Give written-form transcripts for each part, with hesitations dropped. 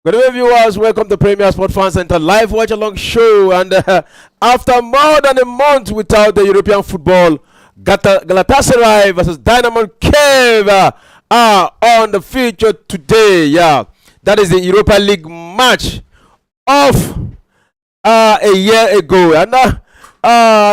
Good evening, viewers. Welcome to Premier Sport Fan Center live watch along show. And after more than a month without the European football, Galatasaray versus Dynamo Kyiv are on the feature today. Yeah, that is the Europa League match of a year ago, and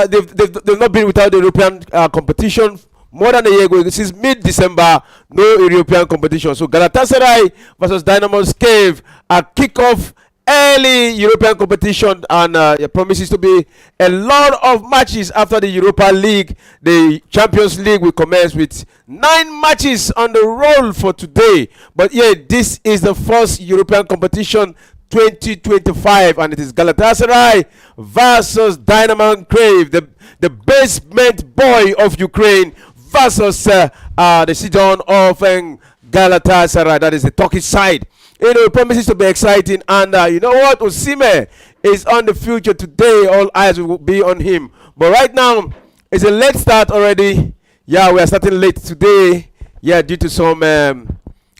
they've not been without the European competition more than a year ago. This is mid-December, no European competition. So Galatasaray versus Dynamo Kyiv, a kick-off early European competition, and it promises to be a lot of matches after the Europa League. The Champions League will commence with 9 matches on the roll for today. But yeah, this is the first European competition 2025, and it is Galatasaray versus Dynamo Kyiv, the basement boy of Ukraine versus the Showdown of Galatasaray. That is the Turkish side. It promises to be exciting, and you know what? Osimhen is on the future today. All eyes will be on him. But right now, it's a late start already. Yeah, we are starting late today. Yeah, due to some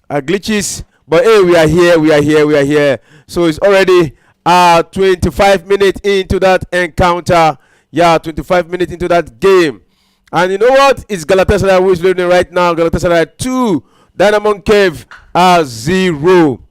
glitches. But hey, we are here. So it's already 25 minutes into that encounter. Yeah, 25 minutes into that game. And you know what? It's Galatasaray who is leading right now. Galatasaray 2, Dynamo Kyiv 0.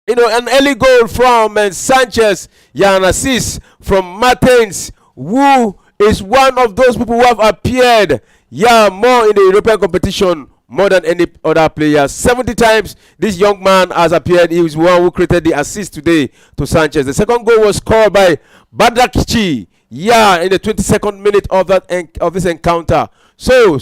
You know, an early goal from Sanchez. Yeah, an assist from Martins, who is one of those people who have appeared, yeah, more in the European competition more than any other player. 70 times this young man has appeared. He was one who created the assist today to Sanchez. The second goal was scored by Badakchi. Yeah, in the 22nd minute of this encounter. So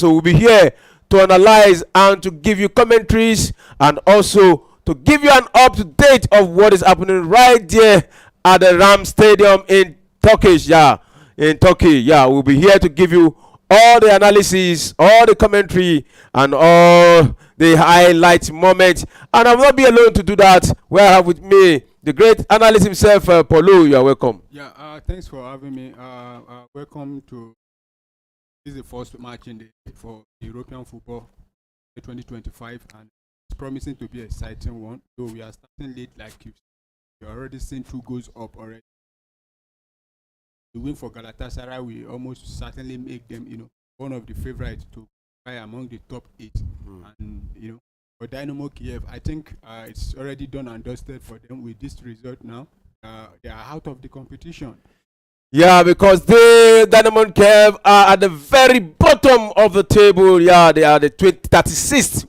we'll be here to analyze and to give you commentaries, and also to give you an up-to-date of what is happening right there at the Ram Stadium in Turkey. Yeah, we'll be here to give you all the analysis, all the commentary, and all the highlight moments. And I will not be alone to do that. Where I have with me the great analyst himself, Paulo. You are welcome. Yeah, thanks for having me. Welcome to this is the first match for European football 2025, and it's promising to be an exciting one. Though we are starting late, like you've already seen 2 goals up already. The win for Galatasaray will almost certainly make them, one of the favorites to try among the top 8. And for Dynamo Kyiv, I think it's already done and dusted for them with this result now. They are out of the competition. Yeah, because the Dynamo Kyiv are at the very bottom of the table. Yeah, they are the 36th.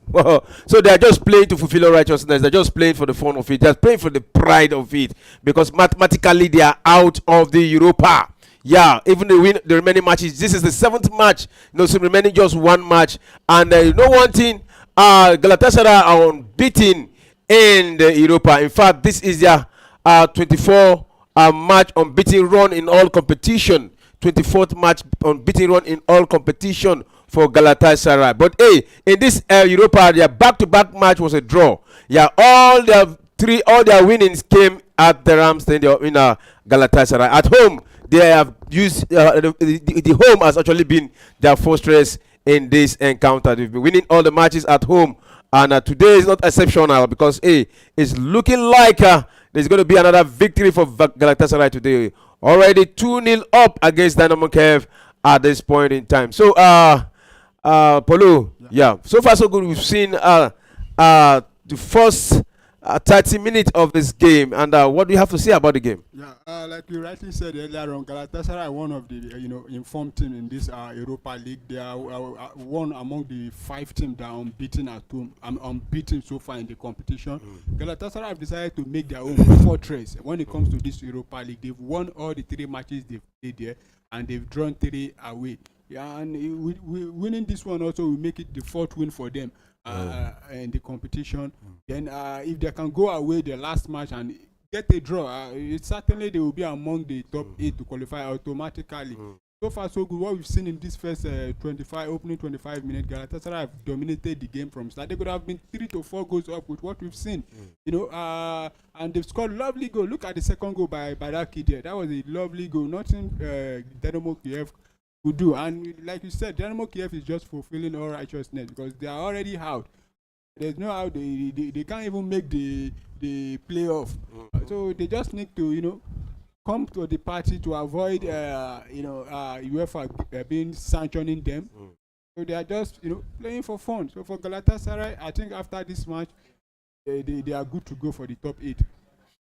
So they are just playing to fulfill righteousness. They're just playing for the fun of it. They're playing for the pride of it. Because mathematically, they are out of the Europa. Yeah, even they win the remaining matches. This is the 7th match. So remaining just 1 match. And one thing, Galatasaray are unbeaten in the Europa. In fact, this is their 24 match unbeaten run in all competition. 24th match unbeaten run in all competition for Galatasaray. But hey, in this Europa, their back-to-back match was a draw. Yeah, all their winnings came at the Ram Stadium in Galatasaray. At home, they have used the home has actually been their fortress in this encounter. They've been winning all the matches at home, and today is not exceptional because it's looking like there's going to be another victory for Galatasaray today. Already 2-0 up against Dynamo Kyiv at this point in time. So Paulo, yeah, so far so good. We've seen the first 30 minutes of this game, and what do you have to say about the game? Yeah, like you rightly said earlier on, Galatasaray are one of the informed team in this Europa League. They are one among the 5 teams that are unbeaten at home. Unbeaten so far in the competition. Galatasaray have decided to make their own fortress when it comes to this Europa League. They've won all the 3 matches they've played there, and they've drawn 3 away. Yeah, and winning this one also will make it the 4th win for them in the competition. Then if they can go away the last match and get a draw, certainly they will be among the top 8 to qualify automatically. So far so good. What we've seen in this first opening 25 minutes, Galatasaray have dominated the game from start. They could have been 3 to 4 goals up with what we've seen. And they've scored lovely goal. Look at the second goal by Badaki there. That was a lovely goal. Nothing Dynamo Kyiv could do. And like you said, Dynamo Kyiv is just fulfilling all righteousness because they are already out. There's no how they can't even make the playoff. So they just need to come to the party to avoid UEFA being sanctioning them. So they are just playing for fun. So for Galatasaray, I think after this match, they are good to go for the top 8.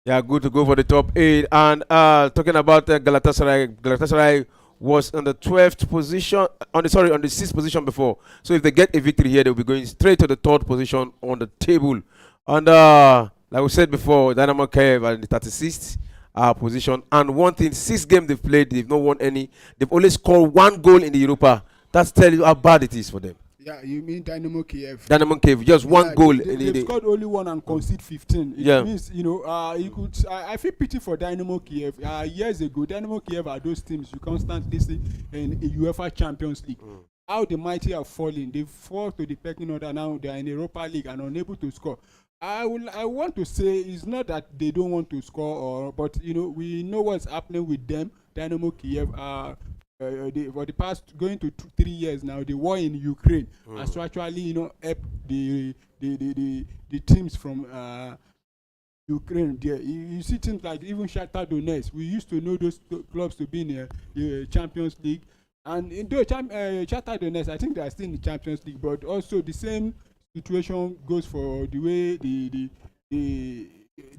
They are good to go for the top 8. And talking about Galatasaray was on the 12th position, on the 6th position before. So if they get a victory here, they'll be going straight to the 3rd position on the table. And like we said before, Dynamo Kyiv are in the 36th position. And one thing, 6 games they've played, they've not won any. They've only scored 1 goal in the Europa. That's telling you how bad it is for them. Yeah, you mean Dynamo Kyiv? Dynamo Kyiv, just 1 goal. They've scored only 1 and conceded 15. It means, you could. I feel pity for Dynamo Kyiv. Years ago, Dynamo Kyiv are those teams you constantly see in UEFA Champions League. How the mighty have fallen. They fall to the pecking order now. They are in the Europa League and unable to score. I want to say it's not that they don't want to score, but we know what's happening with them. Dynamo Kyiv for the past going to 3 years now, the war in Ukraine has to actually help the teams from Ukraine there. You see teams like even Shakhtar Donetsk. We used to know those clubs to be in the Champions League, and in Shakhtar Donetsk, I think they are still in the Champions League, but also the same situation goes for the way the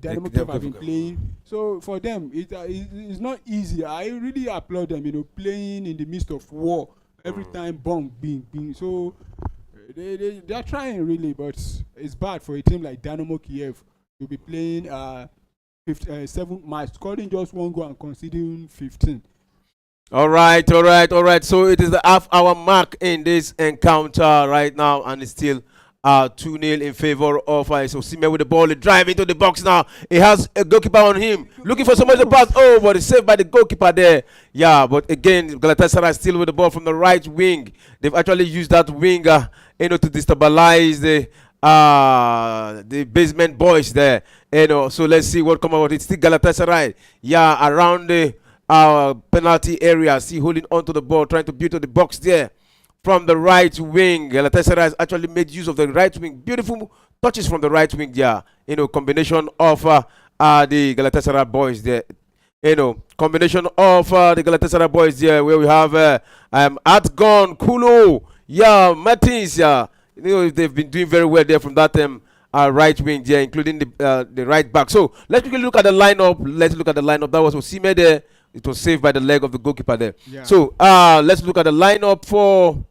Dynamo Kyiv have been playing. So for them, it's not easy. I really applaud them, playing in the midst of war. Every time, bomb, bing. So they are trying really, but it's bad for a team like Dynamo Kyiv to be playing 7 matches, scoring just 1 goal and conceding 15. All right. So it is the half-hour mark in this encounter right now, and it's still 2-0 in favor of Osimhen with the ball. He drive into the box now. He has a goalkeeper on him, looking for somebody to pass. Oh, but it's saved by the goalkeeper there. Yeah, but again, Galatasaray still with the ball from the right wing. They've actually used that wing, to destabilize the basement boys there. So let's see what comes out. It's still Galatasaray. Yeah, around the penalty area. See, holding on to the ball, trying to beat to the box there. From the right wing, Galatasaray has actually made use of the right wing. Beautiful touches from the right wing, yeah. Combination of the Galatasaray boys there. Combination of the Galatasaray boys there, where we have Atgon, Kulo, yeah, Martins, yeah. They've been doing very well there from that right wing, yeah, including the right back. So let's quickly look at the lineup. That was Osimhen there. It was saved by the leg of the goalkeeper there. Yeah. So let's look at the lineup for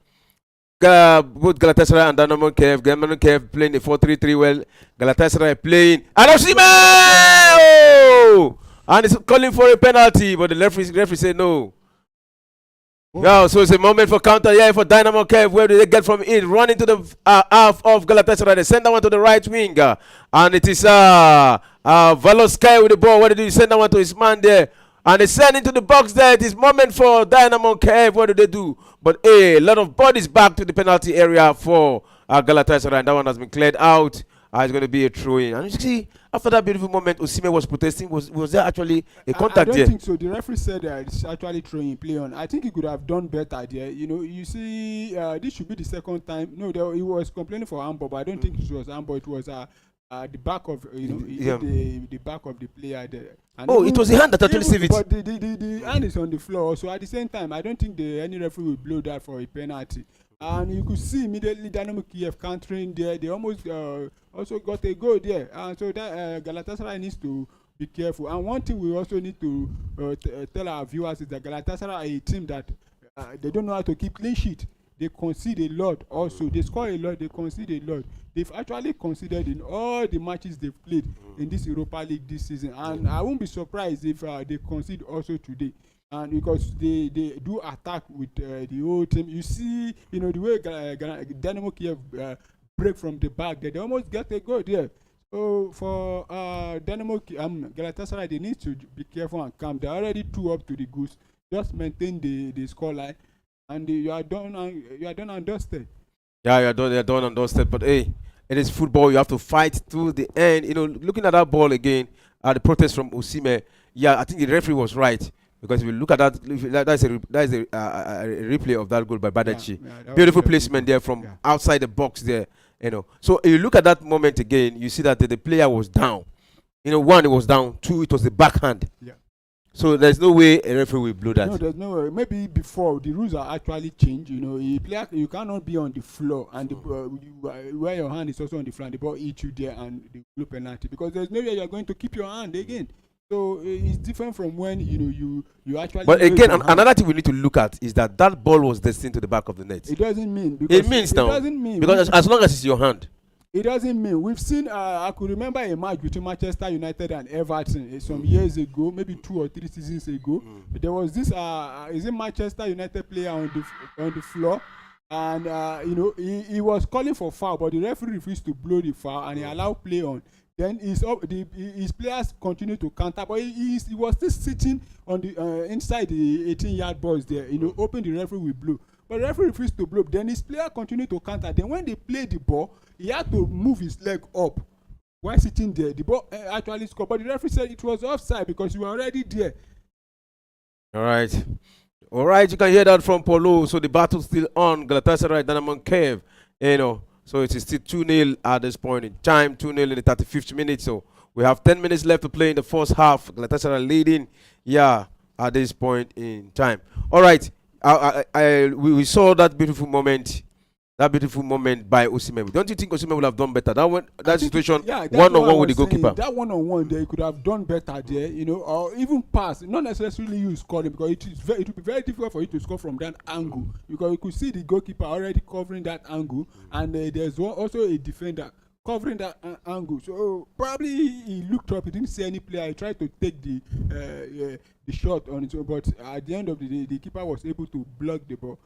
both Galatasaray and Dynamo Kyiv. Dynamo Kyiv playing the 4-3-3 well. Galatasaray playing. And Osimhen! Oh! And it's calling for a penalty, but the referee said no. Yeah, so it's a moment for counter here for Dynamo Kyiv. Where do they get from it? Run into the half of Galatasaray. They send that one to the right wing. And it is Valoskaya with the ball. What do you send that one to his man there? And they send into the box there. It is moment for Dynamo Kyiv. What do they do? But a lot of bodies back to the penalty area for Galatasaray. And that one has been cleared out. It's going to be a throw-in. And you see, after that beautiful moment, Osimhen was protesting. Was there actually a contact there? I don't think so. The referee said it's actually throwing play on. I think he could have done better there. You see, this should be the second time. No, he was complaining for handball, but I don't think it was handball. It was the back of the back of the player there. And it was the hand that actually saved it. But the hand is on the floor. So at the same time, I don't think any referee will blow that for a penalty. And you could see immediately Dynamo Kyiv countering there. They almost also got a goal there. And so that Galatasaray needs to be careful. And one thing we also need to tell our viewers is that Galatasaray are a team that they don't know how to keep clean sheet. They concede a lot also. They score a lot, they concede a lot. They've actually conceded in all the matches they've played in this Europa League this season. And I won't be surprised if they concede also today. And because they do attack with the whole team. You see, the way Dynamo Kyiv break from the back, they almost get a goal there. So for Galatasaray, they need to be careful and calm. They're already 2 up to the goose. Just maintain the scoreline, and you are done and dusted. Yeah, you're done and dusted. But hey, it is football. You have to fight to the end. Looking at that ball again, the protest from Osimhen. Yeah, I think the referee was right. Because if you look at that, that's a replay of that goal by Badachi. Beautiful placement there from outside the box there. So if you look at that moment again, you see that the player was down. One, it was down. Two, it was the backhand. Yeah. So there's no way a referee will blow that. No, there's no way. Maybe before the rules are actually changed. You cannot be on the floor and where your hand is also on the floor and the ball hits you there and the blue penalty, because there's no way you're going to keep your hand again. So it's different from when you actually. But again, another thing we need to look at is that ball was destined to the back of the net. It doesn't mean. It means now. It doesn't mean because as long as it's your hand. It doesn't mean. We've seen. I could remember a match between Manchester United and Everton some years ago, maybe 2 or 3 seasons ago. There was this. Is a Manchester United player on the floor, and he was calling for foul, but the referee refused to blow the foul, and he allowed play on. Then his players continued to counter, but he was still sitting on the inside the 18-yard box there. Hoping the referee will blow. But the referee refused to blow. Then his player continued to counter. Then when they played the ball, he had to move his leg up while sitting there. The ball actually scored. But the referee said it was offside because you were already there. All right. You can hear that from Polo. So the battle's still on. Galatasaray, Dynamo Kyiv. So it is still 2-0 at this point in time. 2-0 in the 35th minute. So we have 10 minutes left to play in the first half. Galatasaray leading. At this point in time. All right. We saw that beautiful moment by Osimhen. Don't you think Osimhen would have done better? That situation, one-on-one with the goalkeeper. That one-on-one there, he could have done better there, or even pass. Not necessarily you scoring, because it would be very difficult for you to score from that angle, because you could see the goalkeeper already covering that angle, and there's also a defender covering that angle. So probably he looked up, he didn't see any player. He tried to take the shot on its own, but at the end of the day, the keeper was able to block the ball.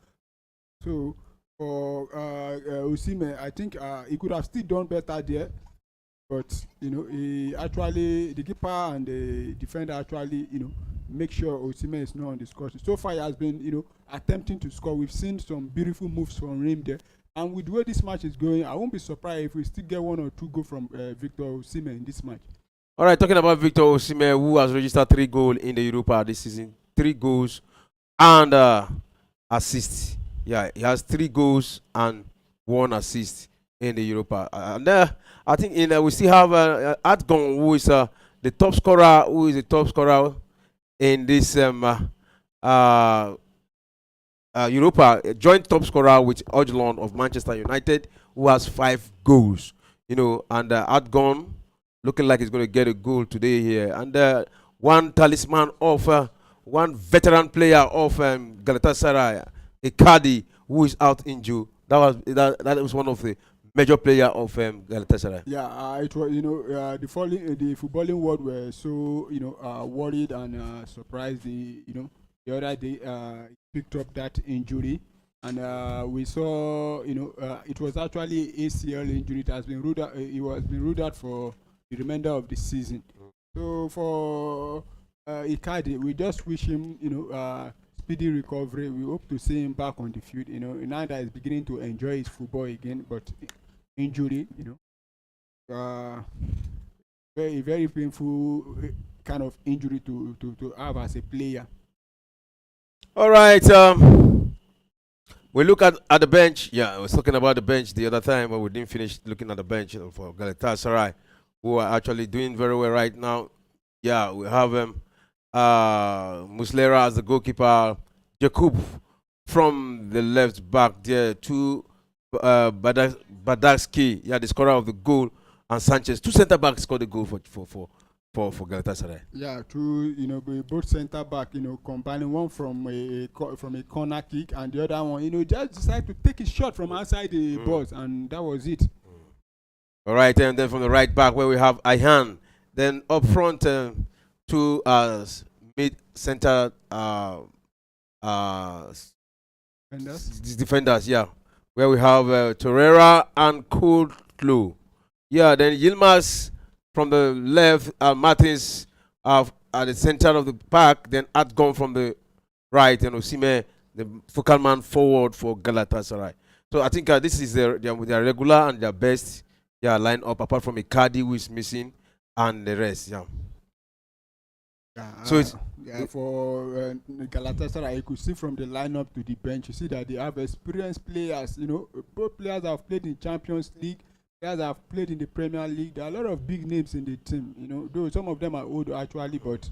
So for Osimhen, I think he could have still done better there, but the keeper and the defender actually make sure Osimhen is not on the score sheet. So far he has been attempting to score. We've seen some beautiful moves from him there, and with the way this match is going, I won't be surprised if we still get 1 or 2 goals from Victor Osimhen in this match. All right, talking about Victor Osimhen, who has registered 3 goals in the Europa this season, 3 goals and assists. Yeah, he has 3 goals and 1 assist in the Europa. And I think we still have Adgon, who is the top scorer, in this Europa, joint top scorer with Osimhen of Manchester United, who has 5 goals. And Adgon looking like he's going to get a goal today here. And one talisman of one veteran player of Galatasaray, Icardi, who is out injured. That was one of the major player of Galatasaray. Yeah, it was the footballing world were so worried and surprised. The other day picked up that injury, and we saw it was actually ACL injury. It has been ruled out. It was been ruled out for the remainder of the season. So for Icardi, we just wish him speedy recovery. We hope to see him back on the field. Now that he's beginning to enjoy his football again, but injury, very, very painful kind of injury to have as a player. All right. We look at the bench. Yeah, I was talking about the bench the other time, but we didn't finish looking at the bench for Galatasaray, who are actually doing very well right now. Yeah, we have Muslera as the goalkeeper, Jakub from the left back there, to Badaski, the scorer of the goal, and Sanchez. 2 centre backs scored the goal for Galatasaray. Yeah, both centre back, combining, one from a corner kick, and the other one, just decided to take his shot from outside the box, and that was it. All right, and then from the right back where we have Ayhan, then up front 2 mid center defenders, where we have Torreira and Kudlu. Yeah, then Yilmaz from the left, Martins at the center of the pack, then Adgon from the right, and Osimhen, the focal man forward for Galatasaray. So I think this is their regular and their best line up, apart from Icardi, who is missing, and the rest. So it's For Galatasaray, you could see from the lineup to the bench, you see that they have experienced players. Both players have played in Champions League, players have played in the Premier League. There are a lot of big names in the team. Though some of them are old actually, but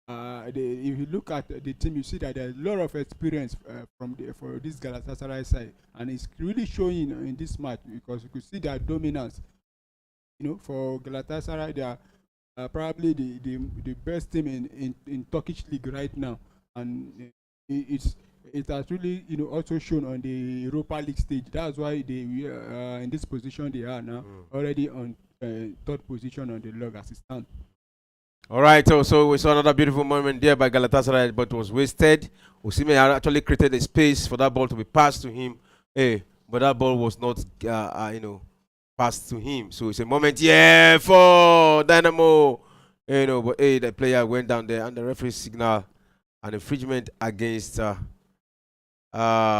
if you look at the team, you see that there's a lot of experience for this Galatasaray side, and it's really showing in this match because you could see their dominance. For Galatasaray, they are probably the best team in Turkish league right now, and it has really also shown on the Europa League stage. That's why they in this position they are now, already on third position on the log as it stands. all right. So we saw another beautiful moment there by Galatasaray, but it was wasted. Osimhen had actually created a space for that ball to be passed to him, but that ball was not passed to him. So it's a moment here for Dynamo. But the player went down there and the referee signal an infringement against Galatasaray.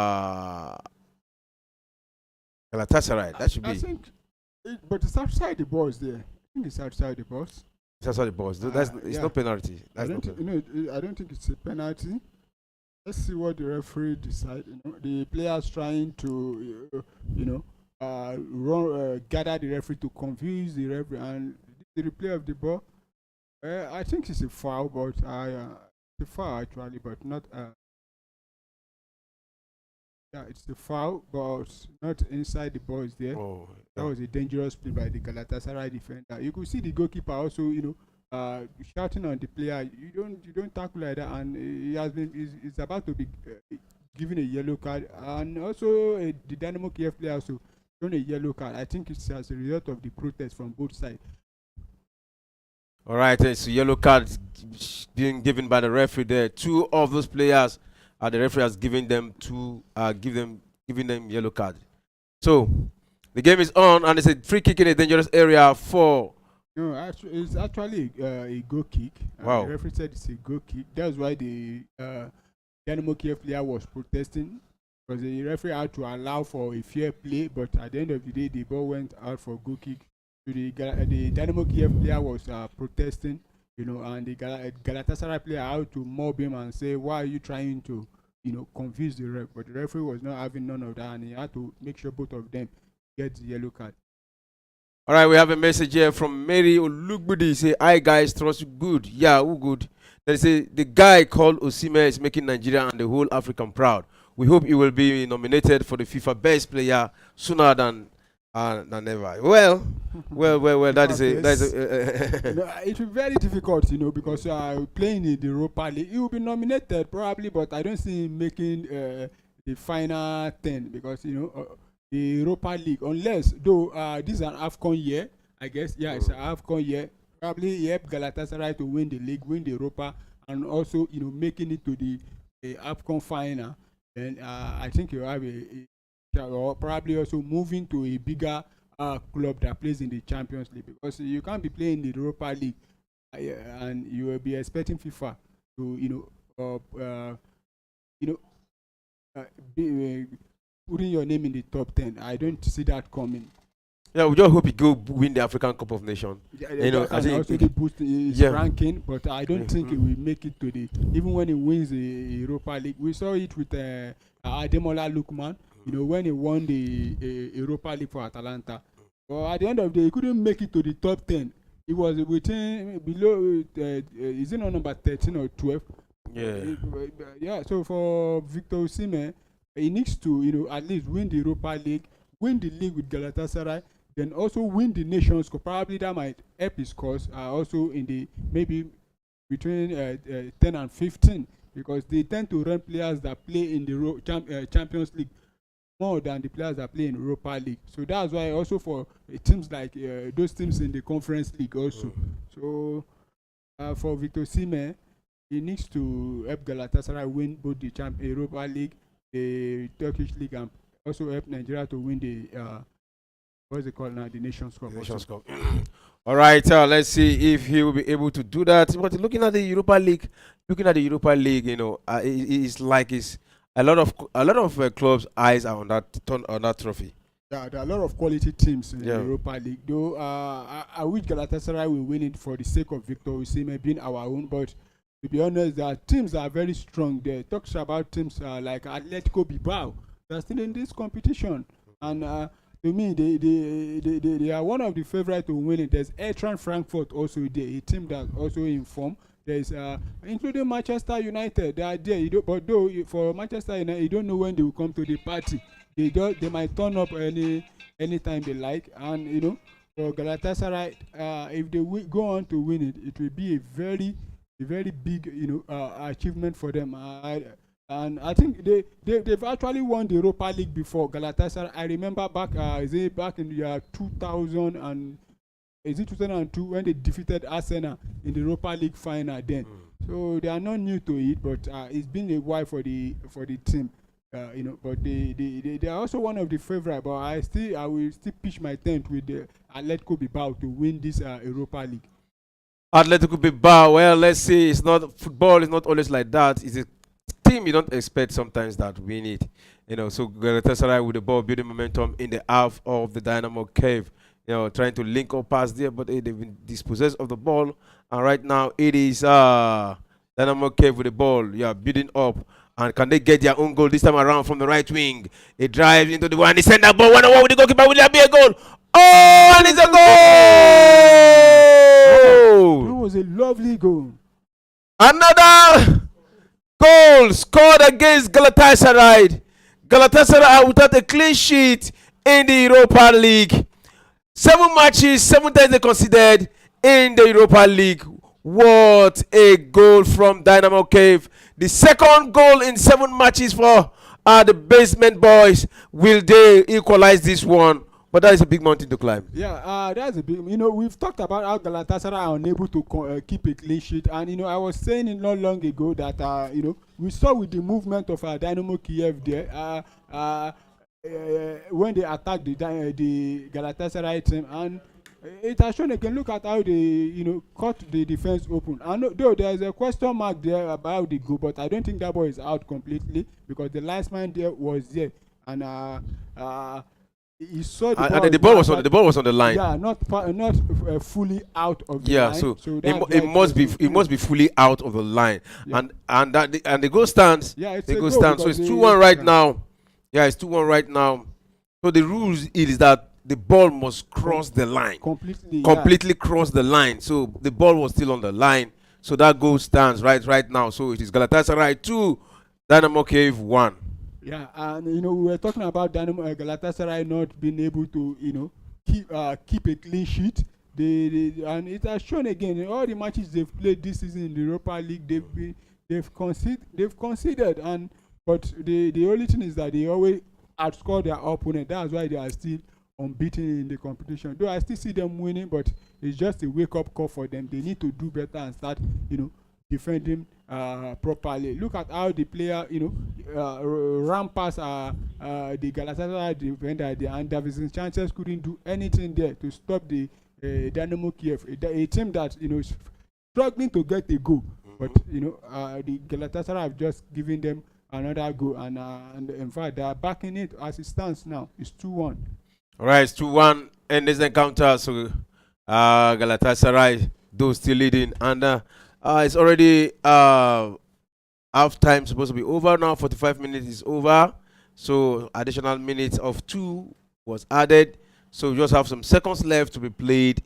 That should be. I think, but it's outside the box there. I think it's outside the box. It's outside the box. It's no penalty. I don't think it's a penalty. Let's see what the referee decides. The players trying to, gather the referee to confuse the referee, and the replay of the ball. I think it's a foul, but it's a foul actually, but not. It's the foul, but not inside the box there. Oh, that was a dangerous play by the Galatasaray defender. You could see the goalkeeper also, shouting on the player. You don't tackle like that, and he's about to be given a yellow card, and also the Dynamo Kyiv player also shown a yellow card. I think it's as a result of the protest from both sides. All right, it's a yellow card being given by the referee there. Two of those players, the referee has given them giving them yellow card. So the game is on, and it's a free kick in a dangerous area for. No, it's actually a goal kick. Wow. The referee said it's a goal kick. That's why the Dynamo Kyiv player was protesting, because the referee had to allow for a fair play, but at the end of the day, the ball went out for goal kick. So the Dynamo Kyiv player was protesting, and the Galatasaray player had to mob him and say, "Why are you trying to, confuse the ref?" But the referee was not having none of that, and he had to make sure both of them get the yellow card. All right, we have a message here from Mary Olugbudi. Say, "Hi guys, trust you good. Yeah, who good?" They say the guy called Osimhen is making Nigeria and the whole African proud. We hope he will be nominated for the FIFA Best Player sooner than ever. Well. That is it will be very difficult, because playing in the Europa League, he will be nominated probably, but I don't see him making the final 10 because the Europa League, unless though this is an AFCON year, I guess. Yeah, it's an AFCON year. Probably he helped Galatasaray to win the league, win the Europa, and also making it to the AFCON final. And I think he'll have or probably also moving to a bigger club that plays in the Champions League, because you can't be playing the Europa League and you will be expecting FIFA to putting your name in the top 10. I don't see that coming. Yeah, we just hope he go win the African Cup of Nations. And also the boost his ranking, but I don't think he will make it to even when he wins the Europa League. We saw it with Ademola Lookman. When he won the Europa League for Atalanta. But at the end of the day, he couldn't make it to the top 10. He was below, is it not number 13 or 12? Yeah. So for Victor Osimhen, he needs to, at least win the Europa League, win the league with Galatasaray, then also win the Nations Cup. Probably that might help his cause also in the maybe between 10 and 15, because they tend to run players that play in the Champions League more than the players that play in Europa League. So that's why also for teams like those teams in the Conference League also. So for Victor Osimhen, he needs to help Galatasaray win both the Europa League, the Turkish League, and also help Nigeria to win the what's it called now, the Nations Cup. Nations Cup. All right, let's see if he will be able to do that. But looking at the Europa League, it's like a lot of clubs' eyes are on that trophy. Yeah, there are a lot of quality teams in the Europa League. Though I wish Galatasaray will win it for the sake of Victor Osimhen being our own, but To be honest, their teams are very strong there. Talks about teams like Atletico Bilbao. They're still in this competition. And to me, they are one of the favorites to win it. There's Eintracht Frankfurt also there, a team that's also in form. There's including Manchester United. They are there. But though for Manchester United, you don't know when they will come to the party. They might turn up anytime they like. And for Galatasaray, if they go on to win it, it will be a very big achievement for them. And I think they've actually won the Europa League before. Galatasaray, I remember back in the year 2000 and 2002 when they defeated Arsenal in the Europa League final then. So they are not new to it, but it's been a while for the team. But they are also one of the favorites. But I will still pitch my tent with the Atletico Bilbao to win this Europa League. Atletico Bilbao. Well, let's see. It's not football. It's not always like that. It's a team you don't expect sometimes that win it. So Galatasaray with the ball building momentum in the half of the Dynamo Kyiv. Trying to link up past there, but they've been dispossessed of the ball. And right now it is Dynamo Kyiv with the ball. Building up. And can they get their own goal this time around from the right wing? It drives into the one. He sent that ball 1-on-1 with the goalkeeper. Will there be a goal? Oh, and it's a goal! It was a lovely goal. Another goal scored against Galatasaray. Galatasaray are without a clean sheet in the Europa League. 7 matches, 7 times they considered in the Europa League. What a goal from Dynamo Kyiv. The second goal in 7 matches for the basement boys. Will they equalize this one? But that is a big mountain to climb. Yeah, that's a big. We've talked about how Galatasaray are unable to keep a clean sheet, and I was saying it not long ago that we saw with the movement of Dynamo Kyiv there when they attacked the Galatasaray team, and it has shown again. Look at how they cut the defense open. And though there is a question mark there about the goal, but I don't think that ball is out completely because the linesman there was there, and he saw the ball. And the ball was on the line. Yeah, not fully out of the line. Yeah, so it must be fully out of the line. Yeah. And the goal stands. Yeah, it's a goal stands. So it's 2-1 right now. Yeah, it's 2-1 right now. So the rules is that the ball must cross the line. Completely cross the line. So the ball was still on the line. So that goal stands right now. So it is Galatasaray 2, Dynamo Kyiv 1. Yeah, and we were talking about Galatasaray not being able to keep a clean sheet. And it has shown again in all the matches they've played this season in the Europa League. They've conceded, but the only thing is that they always outscore their opponent. That's why they are still unbeaten in the competition. Though I still see them winning, but it's just a wake-up call for them. They need to do better and start defending properly. Look at how the player ran past the Galatasaray defender, and Davinson Sanchez couldn't do anything there to stop the Dynamo Kyiv, a team that is struggling to get a goal. But the Galatasaray have just given them another goal, and in fact they are backing it as it stands now. It's 2-1. All right, it's 2-1 in this encounter. So Galatasaray though still leading, and it's already half time supposed to be over now. 45 minutes is over, so additional minutes of 2 was added. So we just have some seconds left to be played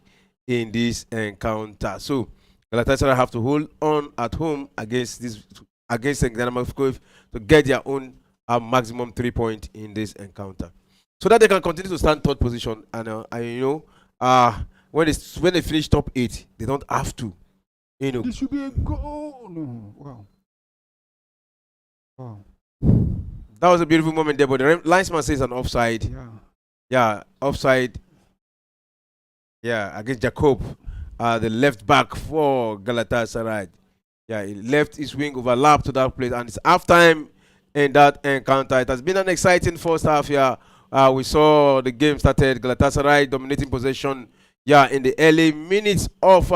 in this encounter. So Galatasaray have to hold on at home against Dynamo Kyiv to get their own maximum 3 point in this encounter, so that they can continue to stand third position. And when they finish top 8, they don't have to. This should be a goal. No, wow. That was a beautiful moment there, but the linesman says an offside. Yeah, offside. Yeah, against Jacob, the left back for Galatasaray. Yeah, he left his wing overlap to that place, and it's halftime in that encounter. It has been an exciting first half here. We saw the game started, Galatasaray dominating possession. Yeah, in the early minutes of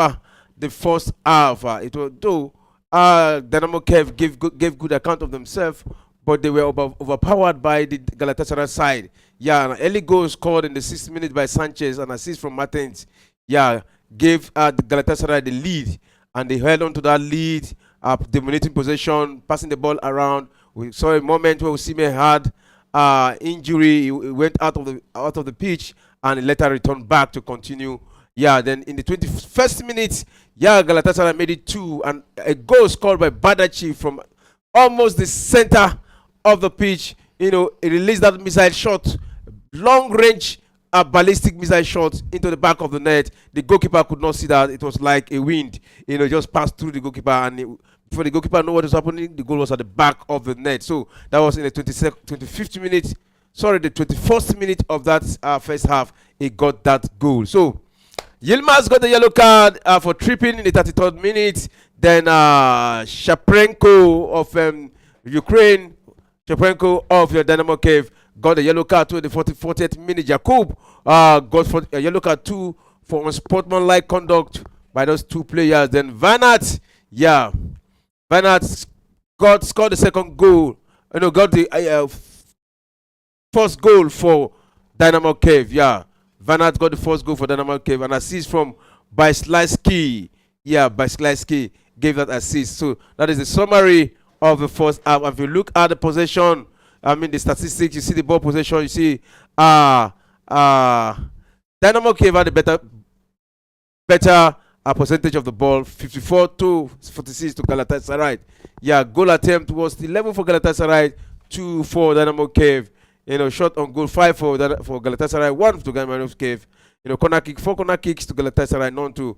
the first half, it was though Dynamo Kyiv gave good account of themselves, but they were overpowered by the Galatasaray side. Yeah, an early goal scored in the 6th minute by Sanchez, an assist from Martins. Yeah, gave the Galatasaray the lead, and they held on to that lead dominating possession, passing the ball around. We saw a moment where Osimhen had injury. He went out of the pitch and later returned back to continue. Yeah, then in the 21st minute, yeah, Galatasaray made it 2, and a goal scored by Badachi from almost the center of the pitch. He released that missile shot, long range ballistic missile shot into the back of the net. The goalkeeper could not see that. It was like a wind, just passed through the goalkeeper, and before the goalkeeper knew what was happening, the goal was at the back of the net. So that was in the 25th minute. Sorry, the 21st minute of that first half, he got that goal. So Yilmaz got the yellow card for tripping in the 33rd minute. Then Shaprenko of Ukraine, Shaprenko of Dynamo Kyiv got the yellow card to the 40th minute. Jakub got a yellow card too for unsportsmanlike conduct by those two players. Then Vanat scored the second goal. Got the first goal for Dynamo Kyiv. Yeah, Vanat got the first goal for Dynamo Kyiv. An assist from Baislayski. Yeah, Baislayski gave that assist. So that is the summary of the first half. If you look at the possession, the statistics, you see the ball possession, you see Dynamo Kyiv had a better percentage of the ball, 54 to 46 to Galatasaray. Yeah, goal attempt was 11 for Galatasaray, 2 for Dynamo Kyiv. Shot on goal, 5 for Galatasaray, 1 to Dynamo Kyiv. Corner kick, 4 corner kicks to Galatasaray, none to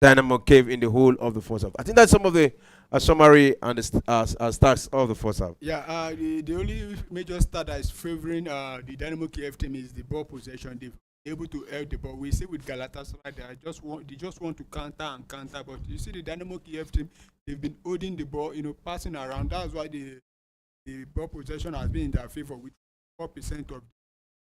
Dynamo Kyiv in the whole of the first half. I think that's some of the summary and the stats of the first half. Yeah, the only major stat that is favoring the Dynamo Kyiv team is the ball possession. They've been able to help the ball. We see with Galatasaray, they just want to counter, but you see the Dynamo Kyiv team, they've been holding the ball, passing around. That's why the ball possession has been in their favor with 4% of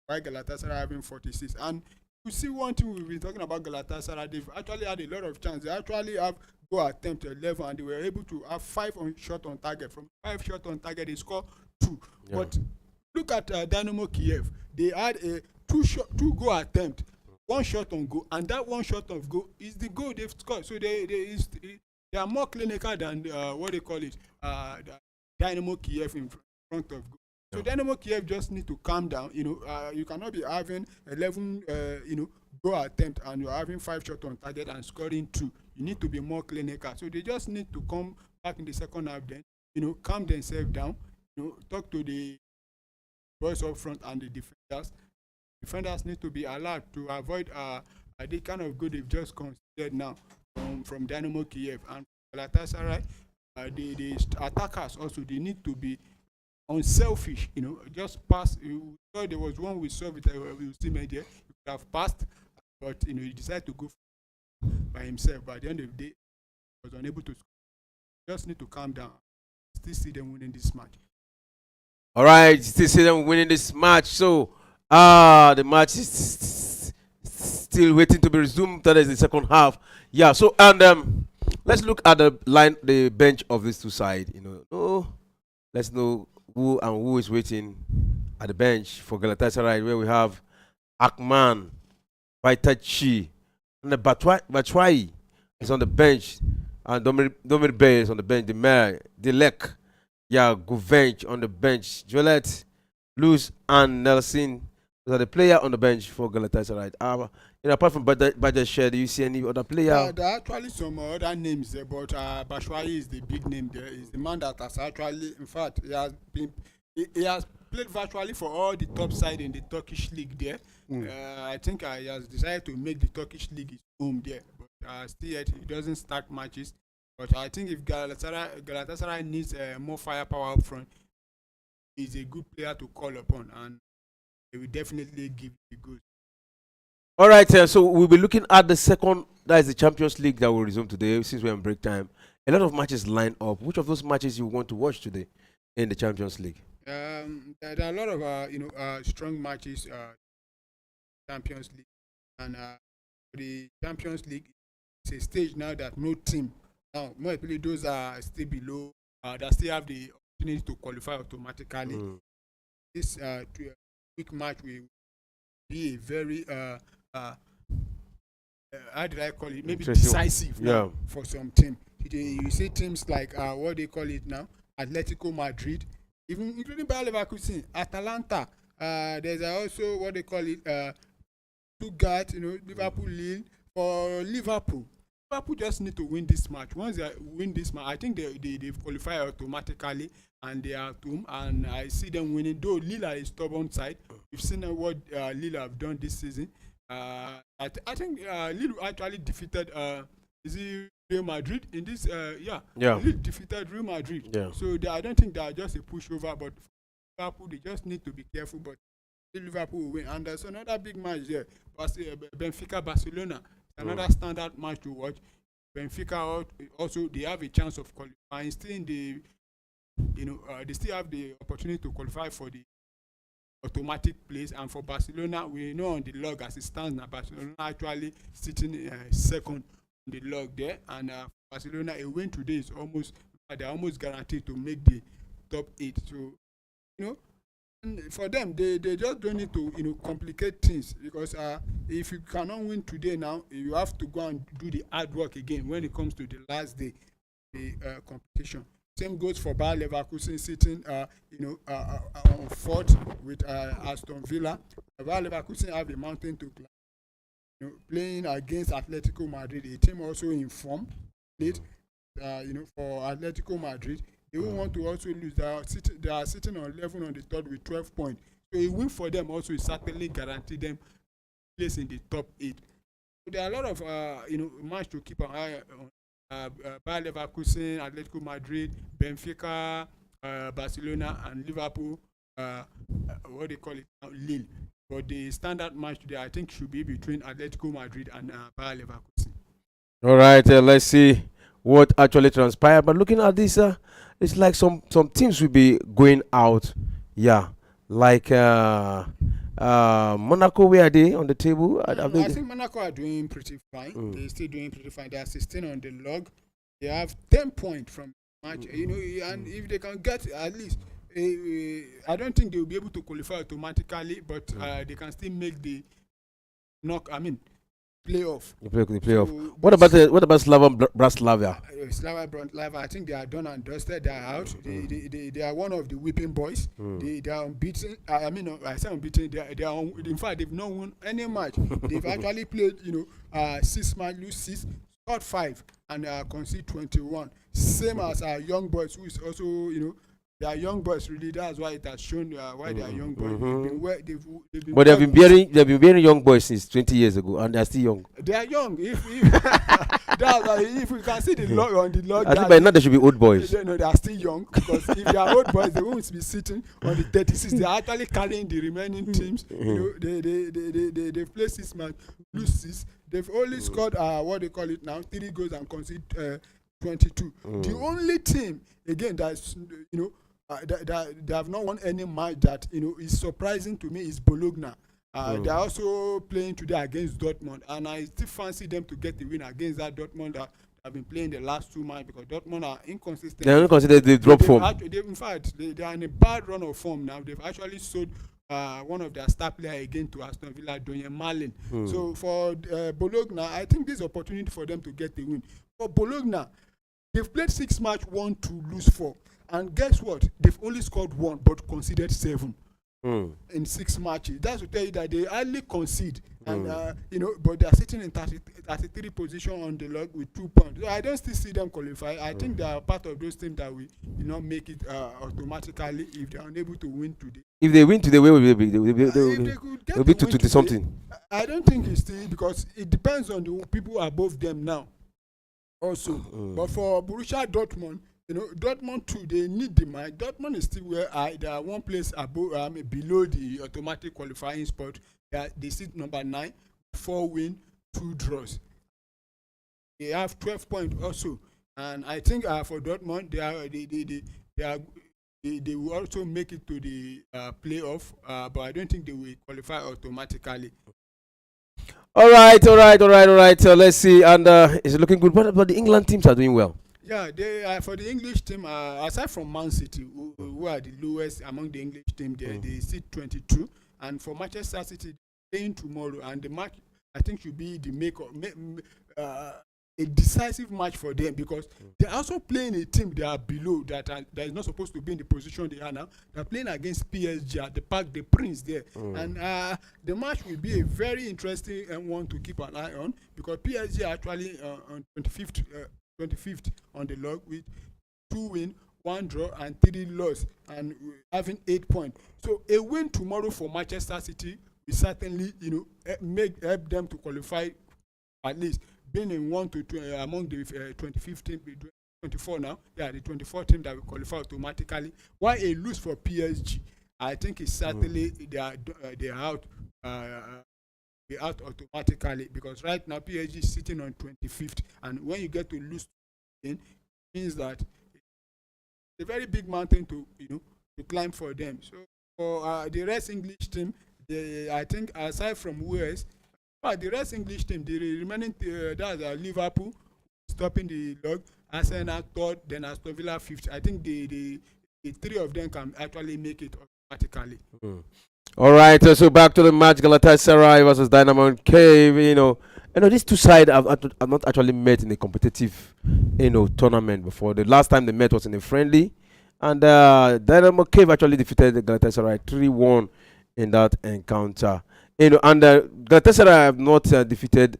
why Galatasaray having 46. And you see one thing we've been talking about Galatasaray, they've actually had a lot of chance. They actually have goal attempt 11, and they were able to have 5 shot on target. From 5 shot on target, they score 2. Yeah. But look at Dynamo Kyiv. They had a 2 goal attempt, 1 shot on goal, and that 1 shot of goal is the goal they've scored. So they are more clinical than what they call it, Dynamo Kyiv in front of goal. So Dynamo Kyiv just need to calm down. You cannot be having 11, goal attempt and you're having 5 shots on target and scoring 2. You need to be more clinical. So they just need to come back in the second half. Then, calm themselves down. Talk to the boys up front and the defenders. Defenders need to be alert to avoid the kind of goal they've just considered now from Dynamo Kyiv and Galatasaray. The attackers also, they need to be unselfish, just pass. There was one we saw with Osimhen there. He could have passed, but he decided to go by himself. But at the end of the day, he was unable to score. Just need to calm down. Still see them winning this match. All right, still see them winning this match. So, the match is still waiting to be resumed. That is the second half. Yeah. So, and let's look at the bench of these two sides. Let's know who is waiting at the bench for Galatasaray, where we have Akman, Baitachi, and the Batshuayi is on the bench, and Domir Bey is on the bench, the Mayor, Dilek, Guvench on the bench, Jolet, Luz, and Nelson are the player on the bench for Galatasaray. Apart from Bajashed, do you see any other player? There are actually some other names there, but Batshuayi is the big name there. He's the man that has actually, in fact, he has played virtually for all the top side in the Turkish league there. I think he has decided to make the Turkish league his home there, but still yet he doesn't start matches. But I think if Galatasaray needs more firepower up front, he's a good player to call upon, and he will definitely give the goods. All right, so we'll be looking at the second, that is the Champions League that will resume today since we're on break time. A lot of matches line up. Which of those matches you want to watch today in the Champions League? There are a lot of strong matches, Champions League, and the Champions League is a stage now that no team now more likely those are still below that still have the opportunity to qualify automatically. This quick match will be a very how did I call it? Maybe decisive for some team. You see teams like what they call it now, Atletico Madrid, even including Bayer Leverkusen, Atalanta. There's also what they call it, Stuttgart, Liverpool, Lille. For Liverpool just need to win this match. Once they win this match, I think they qualify automatically, and they are at home. And I see them winning. Though Lille are a stubborn side, we've seen what Lille have done this season. I think Lille actually defeated is it Real Madrid in this? Yeah. Lille defeated Real Madrid. Yeah. So I don't think they are just a pushover, but Liverpool, they just need to be careful. But Liverpool will win. And there's another big match there. Benfica Barcelona. Another standard match to watch. Benfica also, they have a chance of qualifying. Still in the, they still have the opportunity to qualify for the automatic place. And for Barcelona, we know on the log as it stands now, Barcelona actually sitting second on the log there. And Barcelona, a win today is they're almost guaranteed to make the top 8. So, and for them, they just don't need to complicate things, because if you cannot win today now, you have to go and do the hard work again when it comes to the last day, the competition. Same goes for Bayer Leverkusen sitting on fourth with Aston Villa. Bayer Leverkusen have a mountain to climb. Playing against Atletico Madrid, a team also in form. For Atletico Madrid, they won't want to also lose. They are sitting on 11 on the third with 12 points. So a win for them also is certainly guarantee them place in the top 8. So there are a lot of match to keep an eye on. Bayer Leverkusen, Atletico Madrid, Benfica, Barcelona, and Liverpool. What they call it now, Lille. But the standard match today, I think, should be between Atletico Madrid and Bayer Leverkusen. All right, let's see what actually transpired. But looking at this, it's like some teams will be going out. Yeah, like Monaco. Where are they on the table? I think Monaco are doing pretty fine. They're still doing pretty fine. They are 16 on the log. They have 10 points from match. And if they can get at least, I don't think they will be able to qualify automatically, but they can still make the playoff. The playoff. So, what about Slava Bratislava? Slava Bratislava, I think they are done and dusted. They are out. They are one of the whipping boys. They are unbeaten. I say unbeaten. They are in fact, they've not won any match. They've actually played 6 matches, lose 6, scored 5, and concede 21. Same as our young boys, who is also they are young boys, really. That's why it has shown why they are young boys. They've been bearing young boys since 20 years ago, and they are still young. They are young. If we can see the log on the log, I think by now they should be old boys. They are still young, because if they are old boys, they won't be sitting on the 36. They are actually carrying the remaining teams. They play 6 matches, lose 6. They've only scored what they call it now 3 goals and concede 22. The only team again that's they have not won any match that is surprising to me is Bologna. They are also playing today against Dortmund, and I still fancy them to get the win against that Dortmund that have been playing the last 2 matches, because Dortmund are inconsistent. They are inconsistent. They drop form. In fact, they are in a bad run of form now. They've actually sold one of their star players again to Aston Villa, Donye Marlin. So for Bologna, I think this is opportunity for them to get the win. For Bologna, they've played 6 matches, won 2, lose 4. And guess what? They've only scored 1 but conceded 7 in 6 matches. That's to tell you that they hardly concede. And but they are sitting in 33 position on the log with 2 points. So I don't still see them qualify. I think they are part of those teams that will make it automatically if they are unable to win today. If they win today, where will they be? They'll be to 20 something. I don't think it's still, because it depends on the people above them now. Also, but for Borussia Dortmund, Dortmund too, they need the match. Dortmund is still where they are 1 place above, below the automatic qualifying spot. They sit number 9, 4 wins, 2 draws. They have 12 points also, and I think for Dortmund, they will also make it to the playoff, but I don't think they will qualify automatically. All right. Let's see, and it's looking good. But the England teams are doing well. Yeah, they for the English team, aside from Man City, who are the lowest among the English team, they sit 22. And for Manchester City, playing tomorrow, and the match I think should be the a decisive match for them, because they're also playing a team they are below that is not supposed to be in the position they are now. They're playing against PSG at the Parc des Princes there, and the match will be a very interesting one to keep an eye on, because PSG are actually on 25th on the log with 2 wins, 1 draw and 3 loss, and having 8 points. So a win tomorrow for Manchester City will certainly, help them to qualify, at least being in 1 to 2 among the 25th team, 24 now. Yeah, the 24th team that will qualify automatically. While a lose for PSG, I think it's certainly they are out. They out automatically, because right now PSG is sitting on 25th, and when you get to lose, it means that it's a very big mountain to climb for them. So for the rest English team, I think aside from US. But the rest English team, the remaining that's Liverpool stopping the log, Arsenal third, then Aston Villa fifth. I think the 3 of them can actually make it automatically. All right, so back to the match: Galatasaray versus Dynamo Kyiv. These two sides have not actually met in a competitive, tournament before. The last time they met was in a friendly, and Dynamo Kyiv actually defeated Galatasaray 3-1 in that encounter. And Galatasaray have not defeated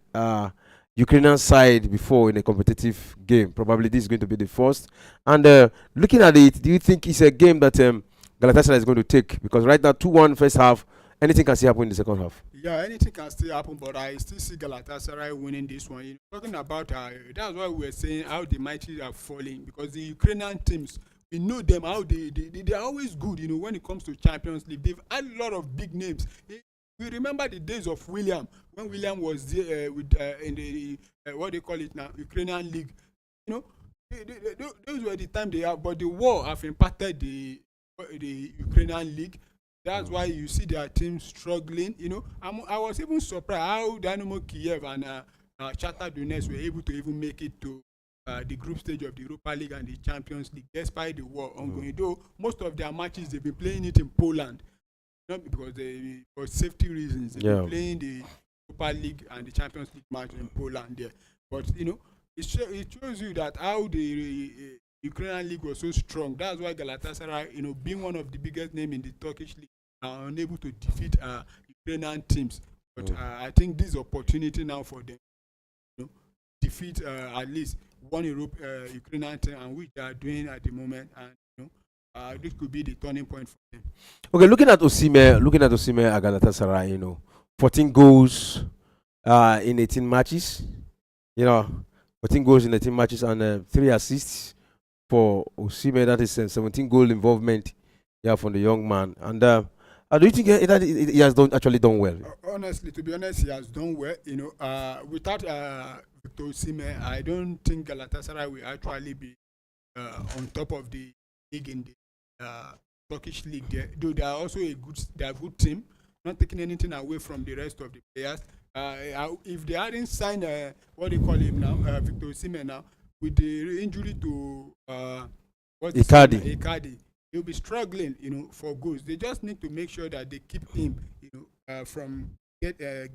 Ukrainian side before in a competitive game. Probably this is going to be the first. And looking at it, do you think it's a game that Galatasaray is going to take? Because right now, 2-1 first half, anything can still happen in the second half. Yeah, anything can still happen, but I still see Galatasaray winning this one. Talking about that's why we were saying how the mighty are falling, because the Ukrainian teams, we know them, how they are always good. When it comes to Champions League, they've had a lot of big names. We remember the days of William, when William was there in the what they call it now, Ukrainian League. Those were the time they have, but the war have impacted the Ukrainian League. That's why you see their team struggling. I was even surprised how Dynamo Kyiv and Shakhtar Donetsk were able to even make it to the group stage of the Europa League and the Champions League, despite the war ongoing. Though most of their matches they've been playing it in Poland. Not because for safety reasons, they've been playing the Europa League and the Champions League match in Poland there. But it shows you that how the Ukrainian league was so strong. That's why Galatasaray, being one of the biggest names in the Turkish league, are unable to defeat Ukrainian teams. But I think this opportunity now for them, defeat at least one Ukrainian team, and which they are doing at the moment, and this could be the turning point for them. Okay, looking at Osimhen at Galatasaray, 14 goals in 18 matches. 14 goals in 18 matches and 3 assists for Osimhen. That is 17 goal involvement. From the young man. And do you think that he has actually done well? Honestly, to be honest, he has done well. Without Victor Osimhen, I don't think Galatasaray will actually be on top of the league in the Turkish league. Though they are also a good team, not taking anything away from the rest of the players. If they hadn't signed what they call him now, Victor Osimhen now, with the injury to Icardi, he'll be struggling, for goals. They just need to make sure that they keep him, from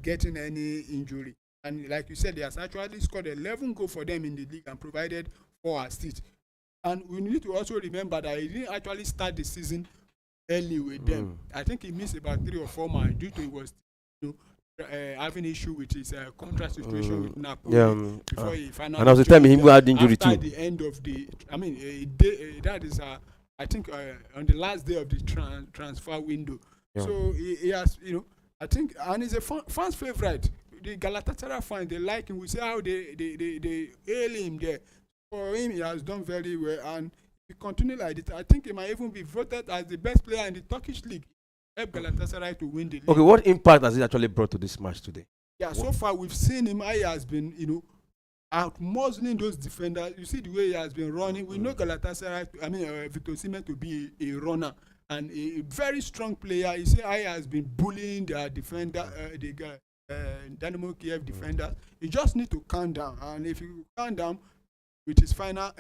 getting any injury. And like you said, he has actually scored 11 goals for them in the league and provided 4 assists. And we need to also remember that he didn't actually start the season early with them. I think he missed about 3 or 4 months due to he was having issue with his contract situation with Napoli before he finally. And at the time he had injury too. At the end of the, that is I think on the last day of the transfer window. So he has, I think, and he's a fans' favorite. The Galatasaray fans, they like him. We see how they hail him there. For him, he has done very well, and if he continue like this, I think he might even be voted as the best player in the Turkish league. Help Galatasaray to win the league. Okay, what impact has it actually brought to this match today? Yeah, so far we've seen him. He has been, out muzzling those defenders. You see the way he has been running. We know Galatasaray, Victor Osimhen to be a runner and a very strong player. You see how he has been bullying their defender, Dynamo Kyiv defenders. He just need to calm down, and if he calm down with his final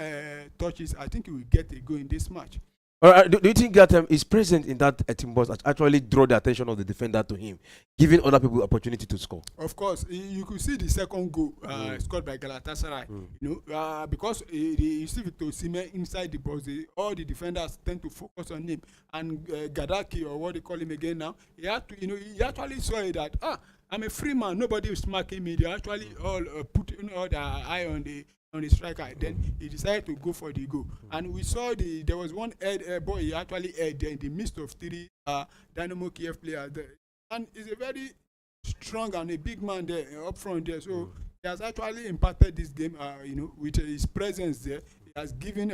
touches, I think he will get a go in this match. Do you think that his presence in that team box actually draw the attention of the defender to him, giving other people opportunity to score? Of course, you could see the second goal scored by Galatasaray. Because you see Victor Osimhen inside the box, all the defenders tend to focus on him. And Gadaki, or what they call him again now, he had to, he actually saw it that I'm a free man, nobody is marking me. They actually all put all their eye on the striker. Then he decided to go for the goal. And we saw there was one head boy he actually head there in the midst of three Dynamo Kyiv players there. And he's a very strong and a big man there up front there. So he has actually impacted this game, with his presence there. He has given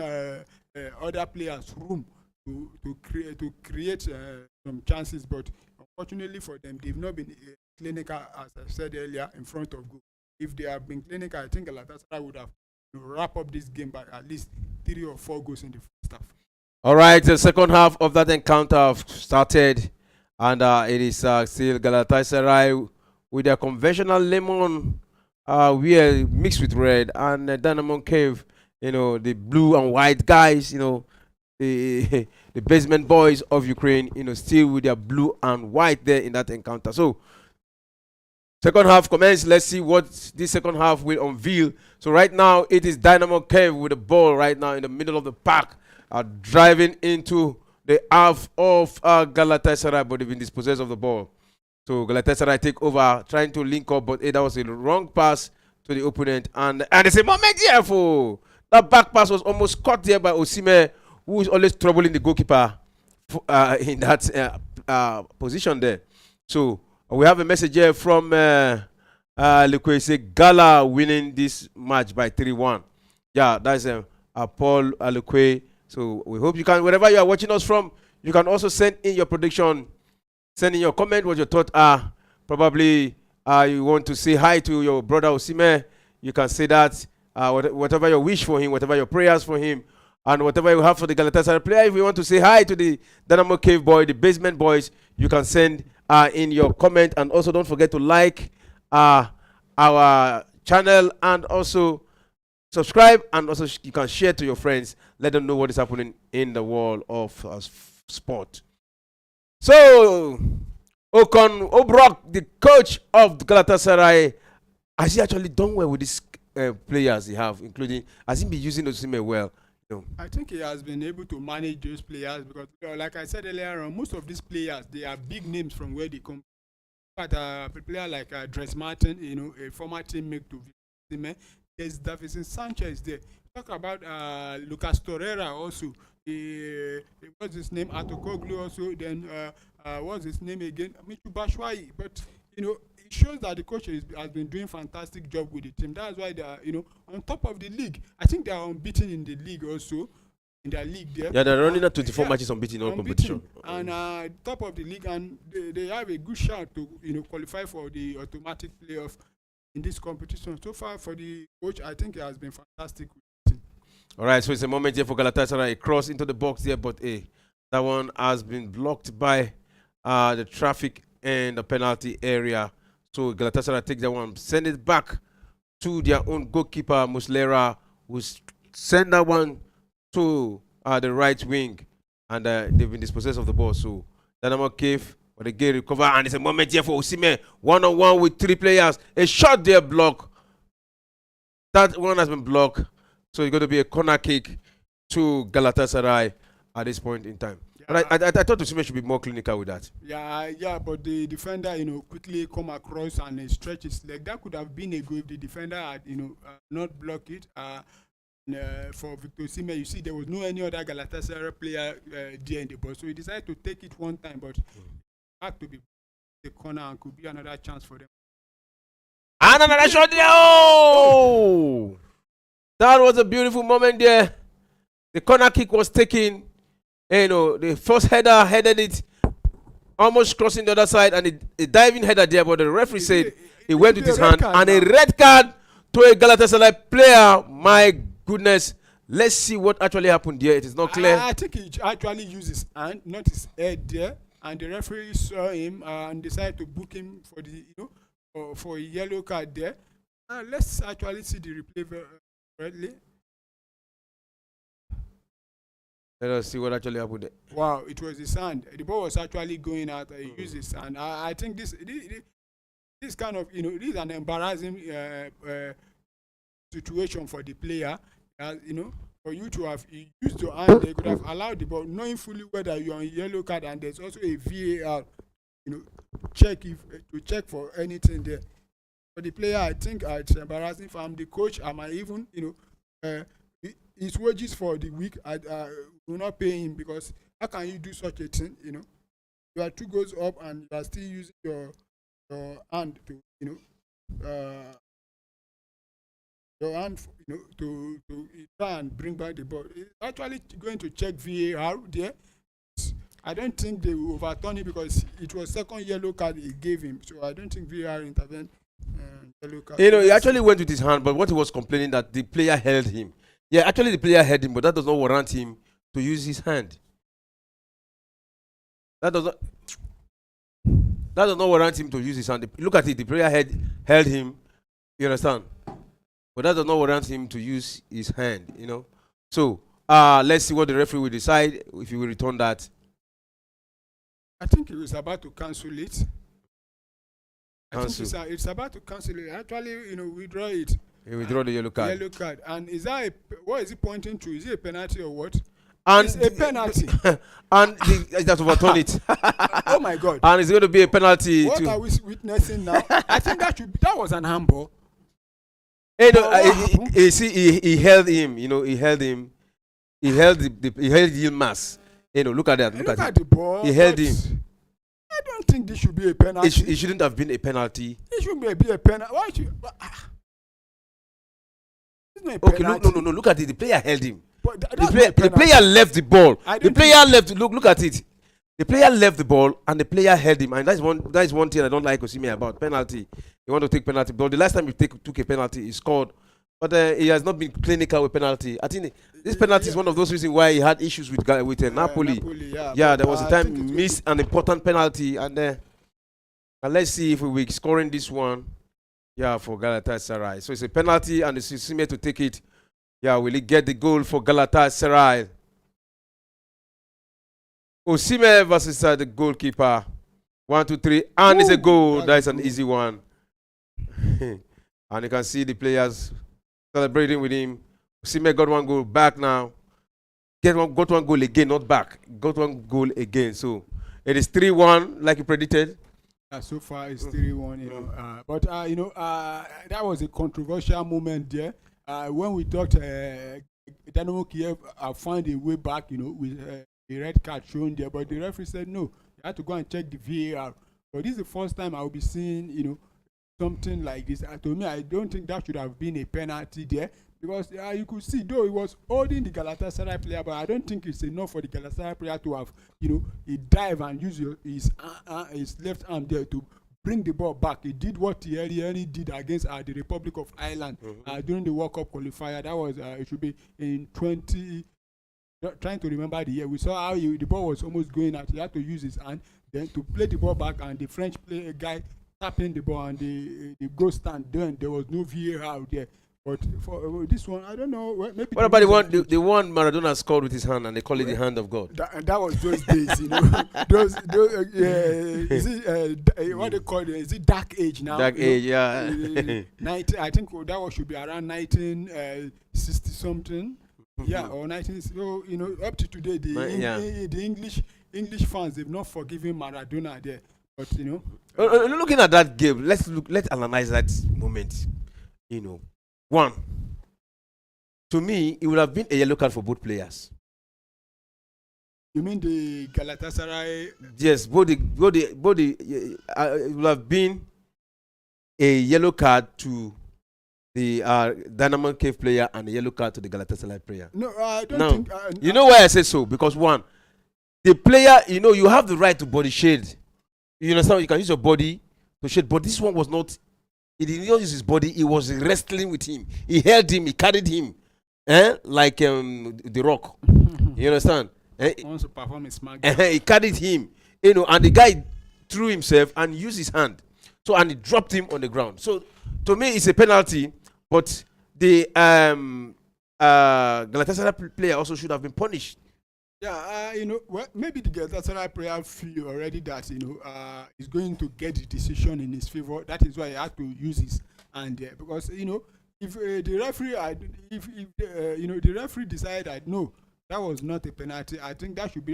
other players room to create some chances, but unfortunately for them, they've not been clinical, as I said earlier, in front of goal. If they have been clinical, I think Galatasaray would have wrap up this game by at least 3 or 4 goals in the first half. All right, the second half of that encounter started, and it is still Galatasaray with their conventional lemon wear mixed with red, and Dynamo Kyiv, the blue and white guys, the the basement boys of Ukraine, still with their blue and white there in that encounter. So second half commence. Let's see what this second half will unveil. So right now it is Dynamo Kyiv with the ball right now in the middle of the park, driving into the half of Galatasaray, but they've been dispossessed of the ball. So Galatasaray take over, trying to link up, but that was a wrong pass to the opponent. And it's a moment here for that back pass was almost caught there by Osimhen, who is always troubling the goalkeeper in that position there. So we have a message here from Lukwese Gala winning this match by 3-1. Yeah, that's Paul Alukwe. So we hope you can, wherever you are watching us from, you can also send in your prediction, send in your comment what your thoughts are. Probably you want to say hi to your brother Osimhen. You can say that, whatever your wish for him, whatever your prayers for him, and whatever you have for the Galatasaray player. If you want to say hi to the Dynamo Kyiv boy, the basement boys, you can send in your comment. And also don't forget to like our channel, and also subscribe, and also you can share to your friends. Let them know what is happening in the world of sport. So Okan Obrok, the coach of Galatasaray, has he actually done well with these players he have, including, has he been using Osimhen well? I think he has been able to manage those players because, like I said earlier on, most of these players, they are big names from where they come. But a player like Dres Martin, a former teammate to Osimhen, there's Davison Sanchez there. Talk about Lucas Torreira also. What's his name? Atokoglu also. Then what's his name again? Michu Bashwai. But it shows that the coach has been doing fantastic job with the team. That's why they are, on top of the league. I think they are unbeaten in the league also. In their league there. Yeah, they're running at 24 matches unbeaten in all competition. And top of the league, and they have a good shot to qualify for the automatic playoff in this competition. So far for the coach, I think it has been fantastic with the team. All right, so it's a moment here for Galatasaray. A cross into the box there, but that one has been blocked by the traffic in the penalty area. So Galatasaray takes that one, send it back to their own goalkeeper, Muslera, who send that one to the right wing, and they've been dispossessed of the ball. So Dynamo Kyiv, but they get recover, and it's a moment here for Osimhen, 1-on-1 with 3 players. A shot there block. That one has been blocked. So it's going to be a corner kick to Galatasaray at this point in time. Yeah. But I thought Osimhen should be more clinical with that. Yeah, but the defender, quickly come across and stretch his leg. That could have been a goal if the defender had, not blocked it. For Victor Osimhen, you see, there was no any other Galatasaray player there in the ball, so he decided to take it one time, but it had to be the corner and could be another chance for them. And another shot there! Oh! That was a beautiful moment there. The corner kick was taken. The first header headed it, almost crossing the other side, and a diving header there, but the referee said he went with his hand, and a red card to a Galatasaray player. My goodness, let's see what actually happened there. It is not clear. I think he actually used his hand, not his head there, and the referee saw him and decided to book him for the for a yellow card there. Let's actually see the replay correctly. Let us see what actually happened there. Wow, it was his hand. The ball was actually going out. He used his hand. I think this kind of, this is an embarrassing situation for the player. For you to have used your hand, they could have allowed the ball, knowing fully whether you're on yellow card, and there's also a VAR, to check for anything there. For the player, I think it's embarrassing. If I'm the coach, I might even, his wages for the week, I will not pay him, because how can you do such a thing? You are 2 goals up and you are still using your hand to, your hand, to try and bring back the ball. It's actually going to check VAR there. I don't think they will overturn it, because it was second yellow card he gave him. So I don't think VAR intervened. Yellow card. He actually went with his hand, but what he was complaining that the player held him. Yeah, actually the player held him, but that does not warrant him to use his hand. That does not warrant him to use his hand. Look at it, the player held him. You understand? But that does not warrant him to use his hand, So, let's see what the referee will decide, if he will return that. I think he was about to cancel it. Cancel. It's about to cancel it. Actually, withdraw it. He withdraw the yellow card. Yellow card. And is that what is he pointing to? Is it a penalty or what? And it's a penalty. And he has overturned it. Oh my God! And it's going to be a penalty. What are we witnessing now? I think that was an handball. He held him. He held him. He held Yilmaz. Look at that. Look at the ball. He held him. I don't think this should be a penalty. It shouldn't have been a penalty. It shouldn't be a penalty. Why should? Okay, no. Look at it. The player held him. The player left the ball. The player left. Look at it. The player left the ball and the player held him. And that is one thing I don't like Osimhen about penalty. You want to take penalty, but the last time he took a penalty, he scored. But he has not been clinical with penalty. I think this penalty is one of those reasons why he had issues with Napoli. Yeah, there was a time he missed an important penalty, and let's see if we're scoring this one. Yeah, for Galatasaray. So it's a penalty, and it's Osimhen to take it. Yeah, will he get the goal for Galatasaray? Osimhen versus the goalkeeper. 1, 2, 3, and it's a goal. That's an easy one. And you can see the players celebrating with him. Osimhen got 1 goal back now. Got 1 goal again, not back. Got 1 goal again. So it is 3-1, like you predicted. So far it's 3-1, but that was a controversial moment there. When we thought Dynamo Kyiv found a way back, with a red card shown there, but the referee said no. You had to go and check the VAR. But this is the first time I will be seeing, something like this. To me, I don't think that should have been a penalty there, because you could see, though he was holding the Galatasaray player, but I don't think it's enough for the Galatasaray player to have, he dive and use his left arm there to bring the ball back. He did what he already did against the Republic of Ireland during the World Cup qualifier. That was it should be in 20. Trying to remember the year, we saw how the ball was almost going out. He had to use his hand then to play the ball back, and the French guy tapping the ball, and the goal stand. Then there was no VAR out there. But for this one, I don't know. Maybe what about the one Maradona scored with his hand, and they call it the hand of God? That was those days, is it what they call it? Is it dark age now? Dark age, yeah. 19. I think that one should be around 1960 something. Yeah, or 19. So up to today, the English fans, they've not forgiven Maradona there. But looking at that game, let's analyze that moment. One, to me, it would have been a yellow card for both players. You mean the Galatasaray? Yes, it would have been a yellow card to the Dynamo Kyiv player and a yellow card to the Galatasaray player. No, I don't think. You know why I say so? Because one, the player, you have the right to body shade. You understand? You can use your body to shade, but this one was not. He did not use his body. He was wrestling with him. He held him. He carried him, like the Rock. You understand? He wants to perform a smack. He carried him, and the guy threw himself and used his hand. So, and he dropped him on the ground. So, to me, it's a penalty. But the Galatasaray player also should have been punished. Yeah, well, maybe the Galatasaray player feel already that is going to get the decision in his favor. That is why he had to use his hand there because if the referee if the referee decided that no, that was not a penalty. I think that should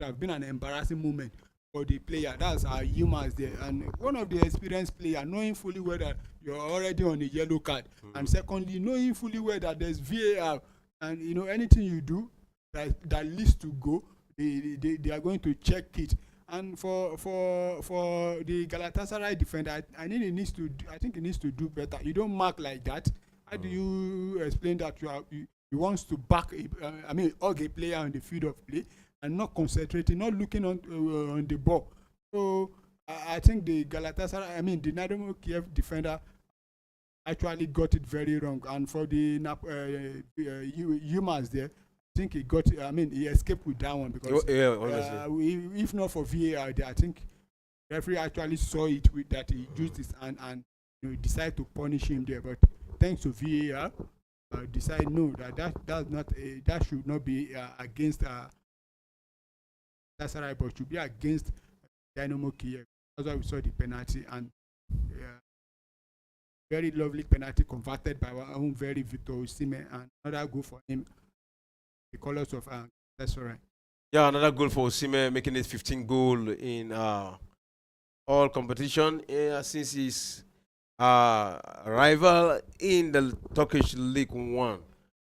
have been an embarrassing moment for the player. That's our humans there, and one of the experienced player knowing fully well that you're already on a yellow card, and secondly knowing fully well that there's VAR, and anything you do that leads to go, they are going to check it. And for the Galatasaray defender, I think he needs to do better. You don't mark like that. How do you explain that you wants to back hug a player on the field of play and not concentrating, not looking on the ball? So I think the Galatasaray, the Dynamo Kyiv defender actually got it very wrong. And for the humans there, I think he got. He escaped with that one because if not for VAR, I think referee actually saw it with that he used his hand and decided to punish him there. But thanks to VAR, decide no that should not be against Galatasaray, but should be against Dynamo Kyiv. That's why we saw the penalty, and very lovely penalty converted by our own very Victor Osimhen, and another goal for him. The colors of Galatasaray. Yeah, another goal for Osimhen, making it 15 goal in all competition since his rival in the Turkish League 1.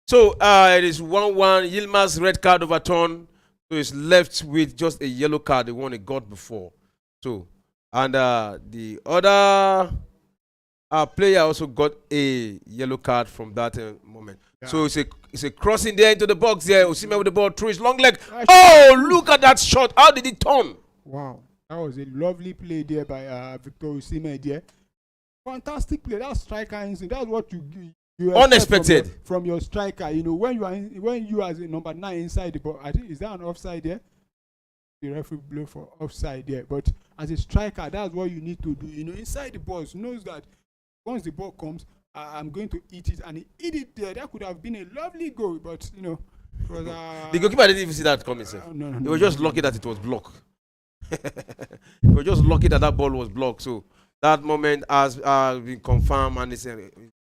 So it is 1-1. Yilmaz's red card overturned, so he's left with just a yellow card, the one he got before. So, and the other player also got a yellow card from that moment. Yeah. So it's a crossing there into the box there. Osimhen with the ball through his long leg. Oh, look at that shot. How did it turn? Wow. That was a lovely play there by Victor Osimhen there. Fantastic play. That striker instinct. That's what you unexpected from your striker. When you as a number 9 inside the ball. I think, is that an offside there? The referee blew for offside there. But as a striker, that's what you need to do. Inside the box, knows that once the ball comes, I'm going to eat it, and he eat it there. That could have been a lovely goal, but it was, the goalkeeper didn't even see that coming, sir. No, he was just lucky that it was blocked. He was just lucky that ball was blocked. So that moment has been confirmed, and it's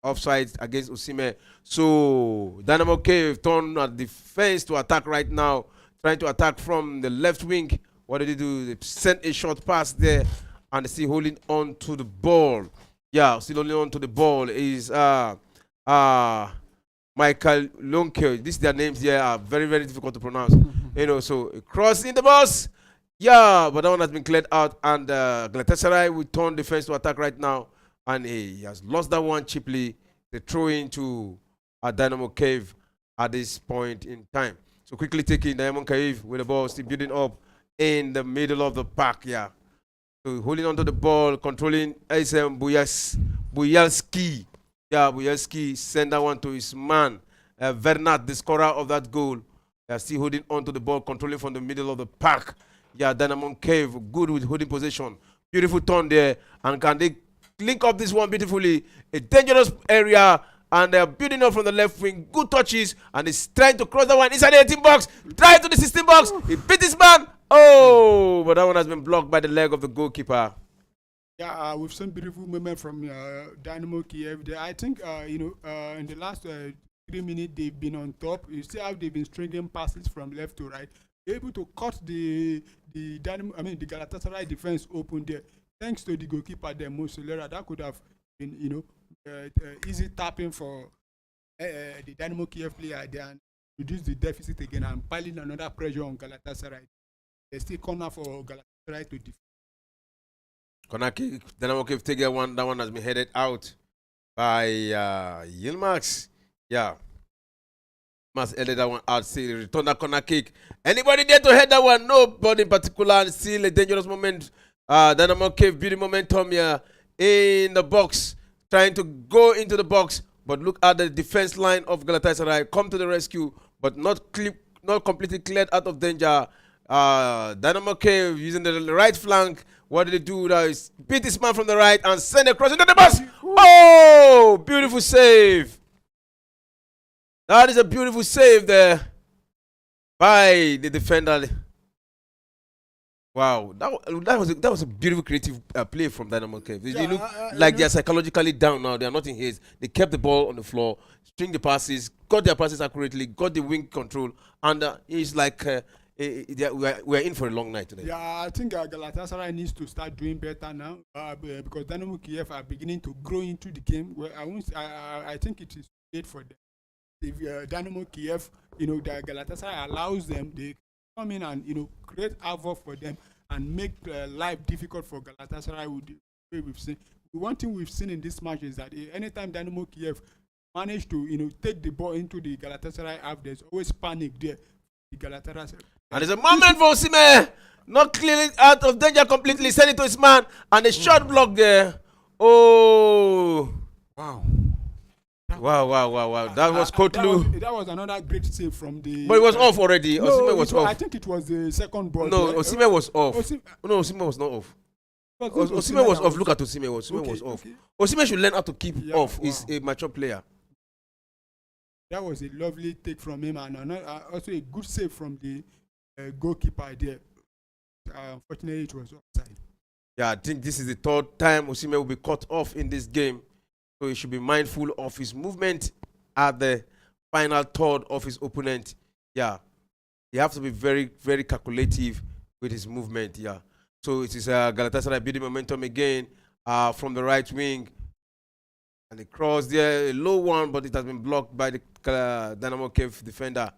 offside against Osimhen. So Dynamo Kyiv turned at defense to attack right now, trying to attack from the left wing. What did they do? They sent a short pass there, and they're still holding on to the ball. Yeah, still only on to the ball is Michael Lunke. These their names here are very, very difficult to pronounce. So cross in the box. Yeah, but that one has been cleared out, and Galatasaray will turn defense to attack right now, and he has lost that one cheaply. They throw into Dynamo Kyiv at this point in time. So quickly taking Dynamo Kyiv with the ball still building up in the middle of the park. Yeah. So holding onto the ball, controlling Buyalski. Yeah, Buyalski sent that one to his man, Vernat, the scorer of that goal. Still holding onto the ball, controlling from the middle of the park. Yeah, Dynamo Kyiv, good with holding possession. Beautiful turn there. And can they link up this one beautifully? A dangerous area. And they're building up from the left wing. Good touches. And he's trying to cross that one inside the 18 box. Drive to the 16 box. He beat his man. Oh, but that one has been blocked by the leg of the goalkeeper. Yeah, we've seen beautiful movement from Dynamo Kyiv there. I think, in the last 3 minutes, they've been on top. You see how they've been stringing passes from left to right. They're able to cut the Galatasaray defense open there. Thanks to the goalkeeper there, Muslera, that could have been, easy tapping for the Dynamo Kyiv player there and reduce the deficit again and piling another pressure on Galatasaray. There's still corner for Galatasaray to defend. Corner kick, Dynamo Kyiv take that one. That one has been headed out by Yilmaz. Yeah. Must headed that one out. See, return that corner kick. Anybody there to head that one? Nobody in particular. Still a dangerous moment. Dynamo Kyiv building momentum here in the box. Trying to go into the box. But look at the defense line of Galatasaray. Come to the rescue. But not completely cleared out of danger. Dynamo Kyiv using the right flank. What did they do? Beat this man from the right and send a cross into the box. Oh, beautiful save. That is a beautiful save there. by the defender. Wow, that was a beautiful creative play from Dynamo Kyiv. They look like they are psychologically down now. They are not in haste. They kept the ball on the floor, string the passes, got their passes accurately, got the wing control, and it's like we're in for a long night today. Yeah, I think Galatasaray needs to start doing better now because Dynamo Kyiv are beginning to grow into the game. Well, I think it is late for them. If Dynamo Kyiv, the Galatasaray allows them, they come in and create havoc for them and make life difficult for Galatasaray with the way we've seen. The one thing we've seen in this match is that anytime Dynamo Kyiv manage to take the ball into the Galatasaray half, there's always panic there. The Galatasaray. And there's a moment for Osimhen, not clearly out of danger completely, send it to his man, and a shot block there. Oh, wow. Wow. That was Kotlu. That was another great save from the... But it was off already. No, Osimhen was off. I think it was the second ball. No, Osimhen was off. No, Osimhen was not off. Osimhen was off. Look at Osimhen. Osimhen was off. Osimhen should learn how to keep off. He's a mature player. That was a lovely take from him, and also a good save from the goalkeeper there. Unfortunately, it was offside. Yeah, I think this is the third time Osimhen will be cut off in this game. So he should be mindful of his movement at the final third of his opponent. Yeah, you have to be very, very calculative with his movement. Yeah. So it is Galatasaray building momentum again from the right wing. And the cross there, a low one, but it has been blocked by the Dynamo Kyiv defender.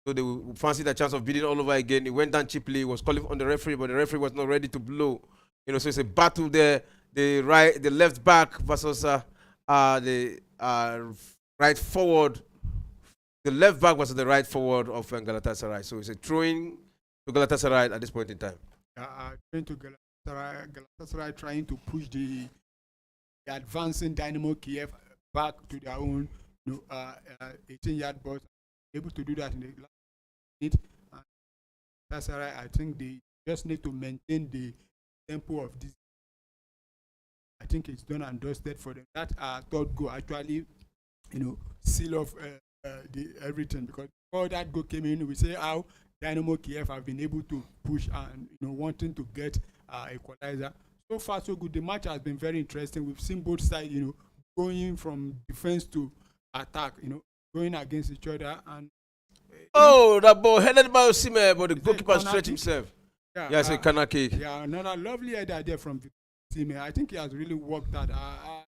So they will fancy the chance of beating all over again. He went down cheaply, was calling on the referee, but the referee was not ready to blow. So it's a battle there. The left back versus the right forward. The left back versus the right forward of Galatasaray. So it's a throwing to Galatasaray at this point in time. Throwing to Galatasaray trying to push the advancing Dynamo Kyiv back to their own 18-yard box. Able to do that in the last minute. Galatasaray, I think they just need to maintain the tempo of this. I think it's done and dusted for them. That third goal actually, seal off the everything, because before that goal came in, we say how Dynamo Kyiv have been able to push and wanting to get equalizer. So far, so good. The match has been very interesting. We've seen both sides, going from defense to attack, going against each other. And that ball headed by Osimhen, but the goalkeeper stretched himself. Yeah, it's a corner kick. Yeah, another lovely header there from Osimhen. I think he has really worked that.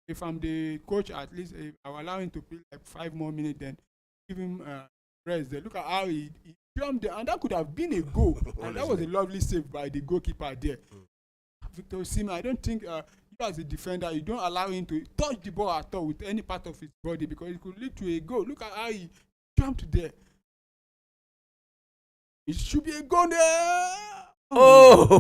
If I'm the coach, at least I'll allow him to play like 5 more minutes, then give him rest there. Look at how he jumped there, and that could have been a goal. And that was a lovely save by the goalkeeper there. Victor Osimhen, I don't think you as a defender, you don't allow him to touch the ball at all with any part of his body, because it could lead to a goal. Look at how he jumped there. It should be a goal there. Oh!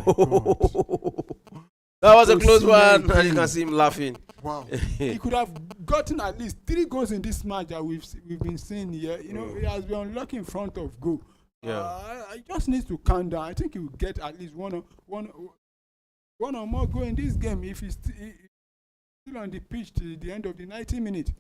That was a close one, and you can see him laughing. Wow. He could have gotten at least 3 goals in this match that we've been seeing here. He has been unlucky in front of goal. Yeah. He just needs to calm down. I think he will get at least one or more goal in this game if he's still on the pitch till the end of the 90 minutes.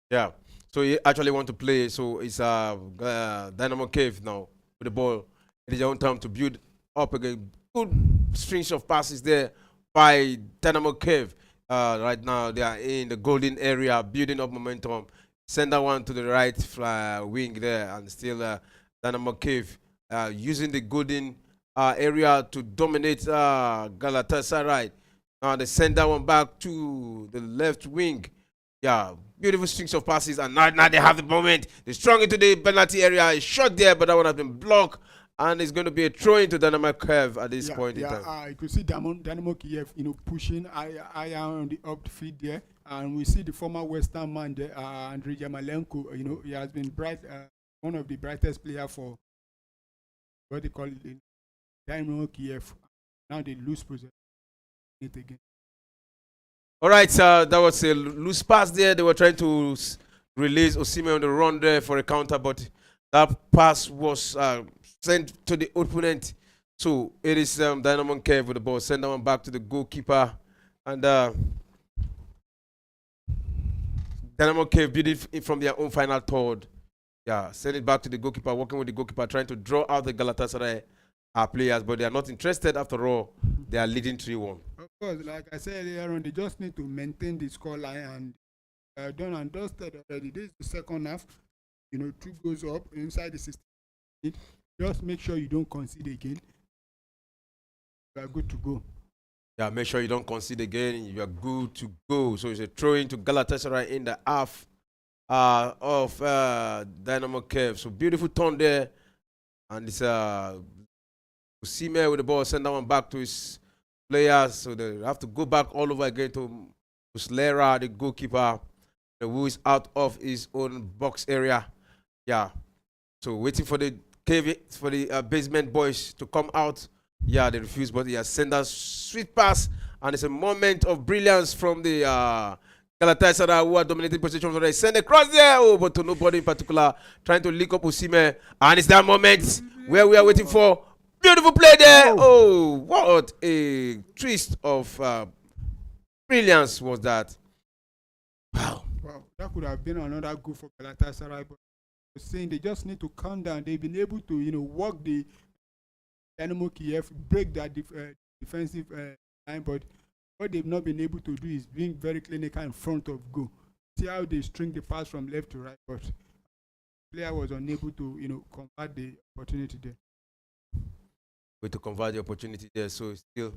Yeah. So he actually want to play. So it's Dynamo Kyiv now with the ball. It is their own time to build up again. Good strings of passes there by Dynamo Kyiv. Right now they are in the golden area, building up momentum. Send that one to the right wing there, and still Dynamo Kyiv using the golden area to dominate Galatasaray. Now they send that one back to the left wing. Yeah, beautiful strings of passes, and now they have the moment. They're strong into the penalty area. A shot there, but that one has been blocked, and it's going to be a throw into Dynamo Kyiv at this point in time. You could see Dynamo Kyiv, pushing higher on the upfield there, and we see the former Western man there, Andriy Yarmolenko. He has been one of the brightest players for what they call it, Dynamo Kyiv. Now they lose possession again. All right, that was a loose pass there. They were trying to release Osimhen on the run there for a counter, but that pass was sent to the opponent. So it is Dynamo Kyiv with the ball. Send that one back to the goalkeeper. And Dynamo Kyiv beat it from their own final third. Yeah, send it back to the goalkeeper, working with the goalkeeper, trying to draw out the Galatasaray players, but they are not interested after all. They are leading 3-1. Of course, like I said earlier on, they just need to maintain the score line and done and dusted already. This is the second half. 2 goes up inside the 16. Just make sure you don't concede again. You are good to go. Yeah, make sure you don't concede again. You are good to go. So it's a throw into Galatasaray in the half of Dynamo Kyiv. So beautiful turn there. And it's Osimhen with the ball, send that one back to his players. So they have to go back all over again to Muslera, the goalkeeper, who is out of his own box area. Yeah. So waiting for the basement boys to come out. Yeah, they refuse, but he has sent a sweet pass, and it's a moment of brilliance from the Galatasaray, who are dominating position. They send a cross there, but to nobody in particular, trying to link up Osimhen, and it's that moment where we are waiting for. Beautiful play there. Oh, what a twist of brilliance was that. Wow. Wow, that could have been another goal for Galatasaray, but saying they just need to calm down. They've been able to, work the Dynamo Kyiv, break that defensive line, but what they've not been able to do is being very clinical in front of goal. See how they string the pass from left to right, but the player was unable to, convert the opportunity there. Way to convert the opportunity there. So still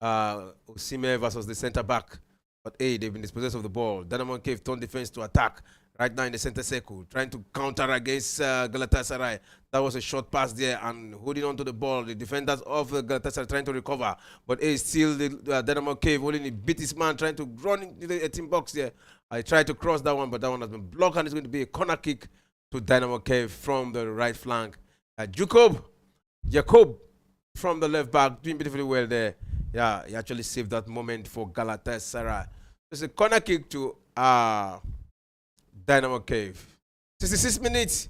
Osimhen versus the center back. But hey, they've been dispossessed of the ball. Dynamo Kyiv turned defense to attack right now in the center circle, trying to counter against Galatasaray. That was a short pass there and holding on to the ball. The defenders of Galatasaray trying to recover. But hey, still the Dynamo Kyiv only beat his man, trying to run into the 18 box there. I tried to cross that one, but that one has been blocked, and it's going to be a corner kick to Dynamo Kyiv from the right flank. Jacob from the left back, doing beautifully well there. Yeah, he actually saved that moment for Galatasaray. It's a corner kick to Dynamo Kyiv. 66 minutes,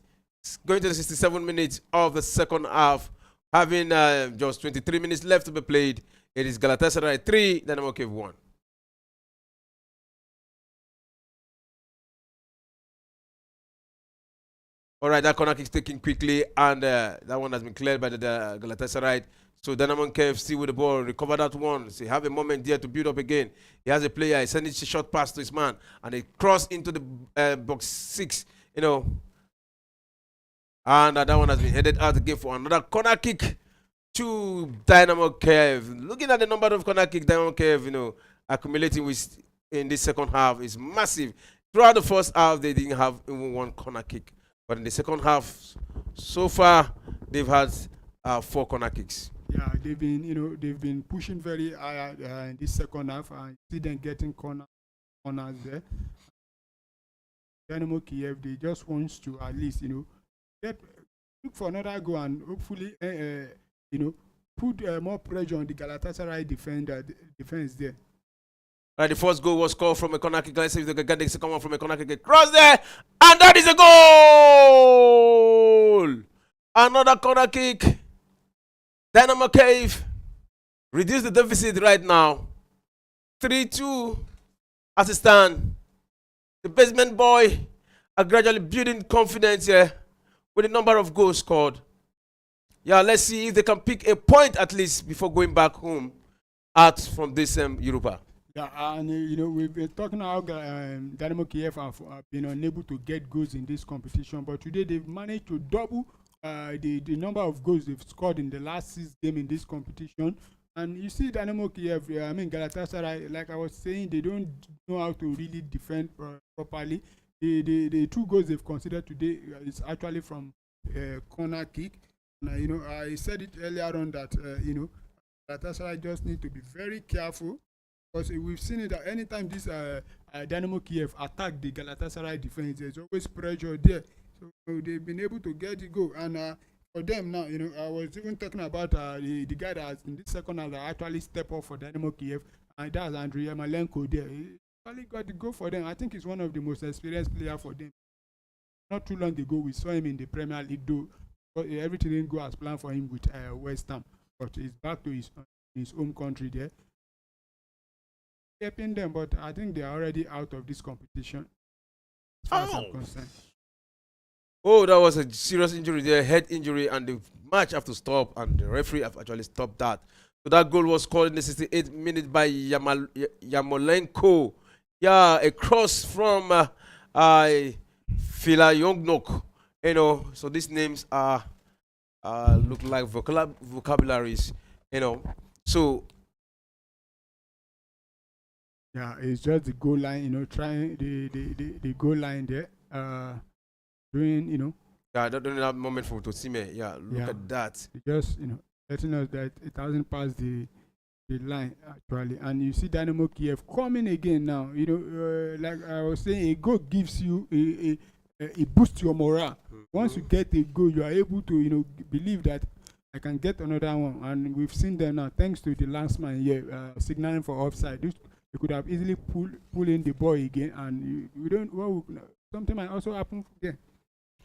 going to the 67 minutes of the second half. Having just 23 minutes left to be played. It is Galatasaray 3, Dynamo Kyiv 1. All right, that corner kick is taken quickly, and that one has been cleared by the Galatasaray. So Dynamo Kyiv still with the ball, recover that one. So he have a moment there to build up again. He has a player, he sends a short pass to his man, and he cross into the box 6, And that one has been headed out again for another corner kick to Dynamo Kyiv. Looking at the number of corner kicks Dynamo Kyiv, accumulating with in this second half is massive. Throughout the first half, they didn't have even one corner kick. But in the second half, so far, they've had 4 corner kicks. Yeah, they've been pushing very high in this second half, and see them getting corners there. Dynamo Kyiv, they just wants to at least, look for another goal and hopefully, put more pressure on the Galatasaray defense there. Right, the first goal was scored from a corner kick. Let's see if they can get the second one from a corner kick. Cross there, and that is a goal! Another corner kick. Dynamo Kyiv reduce the deficit right now. 3-2 as it stands. The basement boy are gradually building confidence here with the number of goals scored. Yeah, let's see if they can pick a point at least before going back home out from this Europa. Yeah, and we've been talking about Dynamo Kyiv have been unable to get goals in this competition, but today they've managed to double the number of goals they've scored in the last 6 games in this competition. And you see Dynamo Kyiv, Galatasaray, like I was saying, they don't know how to really defend properly. The 2 goals they've considered today is actually from corner kick. And, I said it earlier on that, Galatasaray just need to be very careful. Because we've seen it that anytime this Dynamo Kyiv attack the Galatasaray defense, there's always pressure there. So they've been able to get the goal. And for them now, I was even talking about the guy that in this second half that actually stepped up for Dynamo Kyiv, and that's Andriy Yarmolenko there. He actually got the goal for them. I think he's one of the most experienced players for them. Not too long ago, we saw him in the Premier League, though. But everything didn't go as planned for him with West Ham. But he's back to his home country there. Helping them, but I think they are already out of this competition as far as I'm concerned. Oh, that was a serious injury there, head injury, and the match have to stop, and the referee have actually stopped that. So that goal was scored in the 68th minute by Yamolenko. Yeah, a cross from Filayongnok. You know, so these names are look like vocabularies. You know, so Yeah, it's just the goal line, trying the goal line there. Doing, yeah, during that moment for Tosime, yeah, look yeah, at that. just, letting us that it hasn't passed the line actually. And you see Dynamo Kiev coming again now. Like I was saying, a goal gives you a boost your morale. Once you get a goal, you are able to believe that I can get another one. And we've seen them now, thanks to the last man here signaling for offside. You could have easily pull in the ball again, and we don't. Something might also happen again.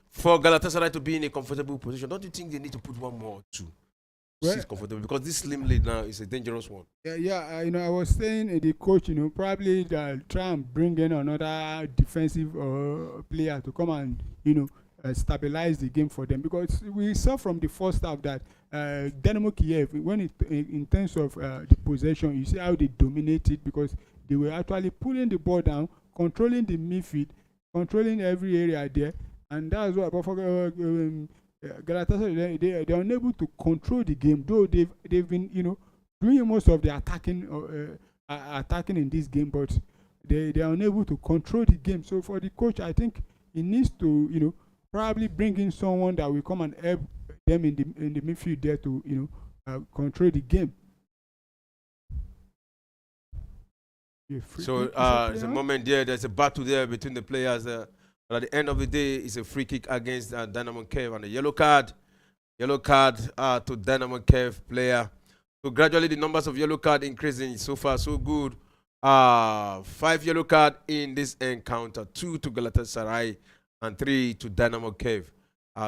For Galatasaray to be in a comfortable position, don't you think they need to put one more or two? Well, She's comfortable because this slim lead now is a dangerous one. Yeah. I was saying the coach, probably try and bring in another defensive player to come and stabilize the game for them, because we saw from the first half that Dynamo Kyiv, when in terms of the possession, you see how they dominated, because they were actually pulling the ball down, controlling the midfield, controlling every area there, and that's what. But for Galatasaray, they are unable to control the game, though they've been doing most of the attacking in this game, but they are unable to control the game. So for the coach, I think he needs to probably bring in someone that will come and help them in the midfield there to control the game. So there's a moment there. There's a battle there between the players. But at the end of the day, it's a free kick against Dynamo Kyiv, and a yellow card to Dynamo Kyiv player. So gradually the numbers of yellow card increasing. So far so good. 5 yellow card in this encounter. 2 to Galatasaray and 3 to Dynamo Kyiv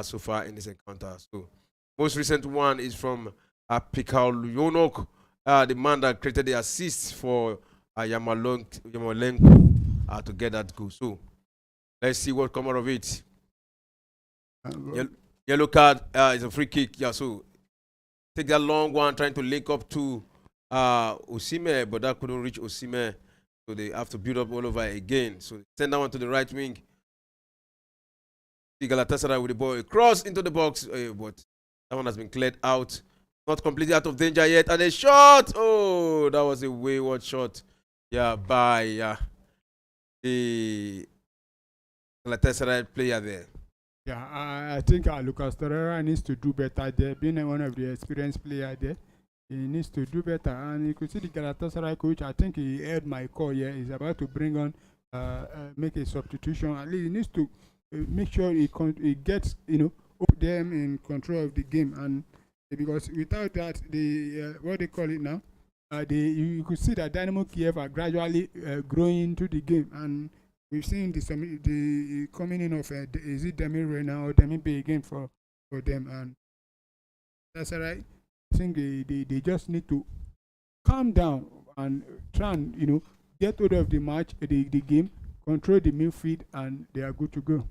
so far in this encounter. So most recent one is from Pikalyonok, the man that created the assist for Yamolenko to get that goal. So let's see what comes out of it. Yellow card is a free kick. Yeah, so take that long one, trying to link up to Osimhen, but that couldn't reach Osimhen. So they have to build up all over again. So send that one to the right wing. Galatasaray with the ball across into the box, but that one has been cleared out. Not completely out of danger yet. And a shot! Oh, that was a wayward shot. Yeah, by the Galatasaray player there. Yeah, I think Lucas Torreira needs to do better there. Being one of the experienced players there, he needs to do better. And you could see the Galatasaray coach, I think he heard my call here. He's about to bring on, make a substitution. At least he needs to make sure he gets, them in control of the game. And because without that, the what they call it now, you could see that Dynamo Kyiv are gradually growing into the game. And we've seen the coming in of is it Demir now or Demibe again for them, and that's all right. I think they just need to calm down and try and get out of the match, the game, control the midfield, and they are good to go.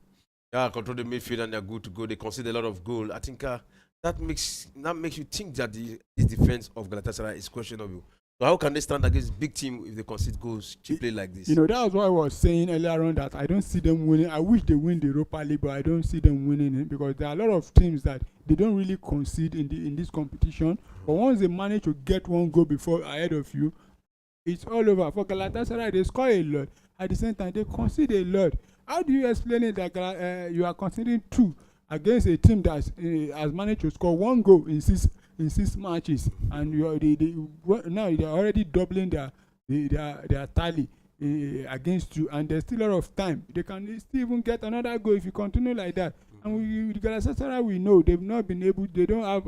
Yeah, control the midfield and they're good to go. They concede a lot of goal. I think that makes you think that this defense of Galatasaray is questionable. So how can they stand against big team if they concede goals cheaply like this? That was what I was saying earlier on, that I don't see them winning. I wish they win the Europa League, but I don't see them winning it, because there are a lot of teams that they don't really concede in this competition. But once they manage to get one goal before ahead of you, it's all over. For Galatasaray, they score a lot. At the same time, they concede a lot. How do you explain it that you are conceding 2 against a team that has managed to score 1 goal in 6 matches, and now they're already doubling their tally against you, and there's still a lot of time. They can still even get another goal if you continue like that. And with Galatasaray, we know they've not been able. They don't have.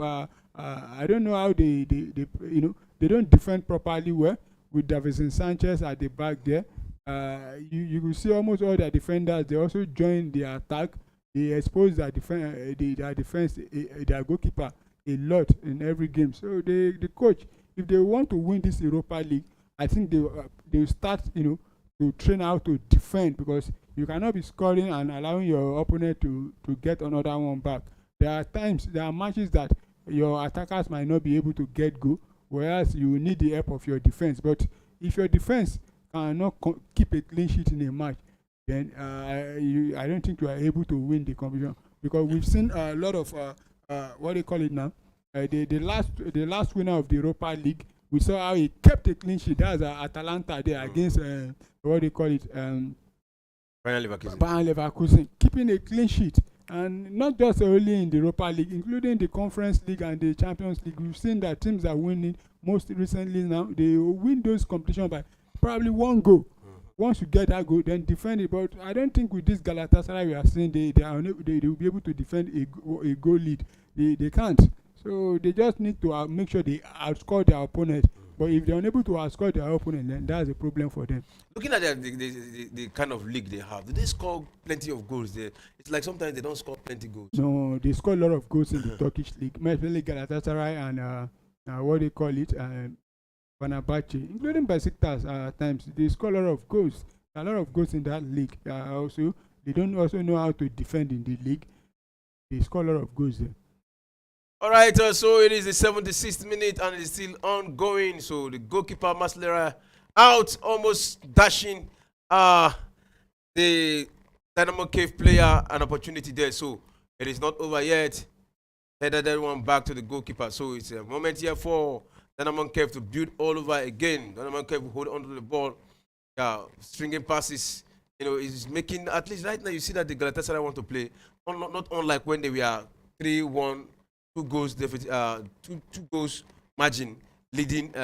I don't know how they don't defend properly well with Davison Sanchez at the back there. You will see almost all their defenders. They also join the attack. They expose their defense, their goalkeeper a lot in every game. So the coach, if they want to win this Europa League, I think they will start to train how to defend, because You cannot be scoring and allowing your opponent to get another one back. There are matches that your attackers might not be able to get goal, whereas you need the help of your defense. But if your defense cannot keep a clean sheet in a match, then I don't think you are able to win the competition, because we've seen a lot of what do you call it now? The last winner of the Europa League, we saw how he kept a clean sheet. That's Atalanta there against what do you call it? Bayern Leverkusen, keeping a clean sheet. And not just only in the Europa League, including the Conference League and the Champions League. We've seen that teams are winning. Most recently now, they win those competitions by probably one goal. Once you get that goal, then defend it. But I don't think with this Galatasaray we are seeing they will be able to defend a goal lead. They can't. So they just need to make sure they outscore their opponent. But if they're unable to outscore their opponent, then that's a problem for them. Looking at the kind of league they have, do they score plenty of goals there? It's like sometimes they don't score plenty goals. No, they score a lot of goals in the Turkish league, mainly Galatasaray and what they call it, Fenerbahce, including Besiktas at times. They score a lot of goals. A lot of goals in that league. Also, they don't also know how to defend in the league. They score a lot of goals there. All right, so it is the 76th minute and it is still ongoing. So the goalkeeper Maslera out, almost dashing the Dynamo Kyiv player an opportunity there. So it is not over yet. Headed that one back to the goalkeeper. So it's a moment here for Dynamo Kyiv to build all over again. Dynamo Kyiv hold onto the ball, stringing passes. You know, is making, at least right now you see that the Galatasaray want to play, not unlike when they were 3-1. Two goals margin leading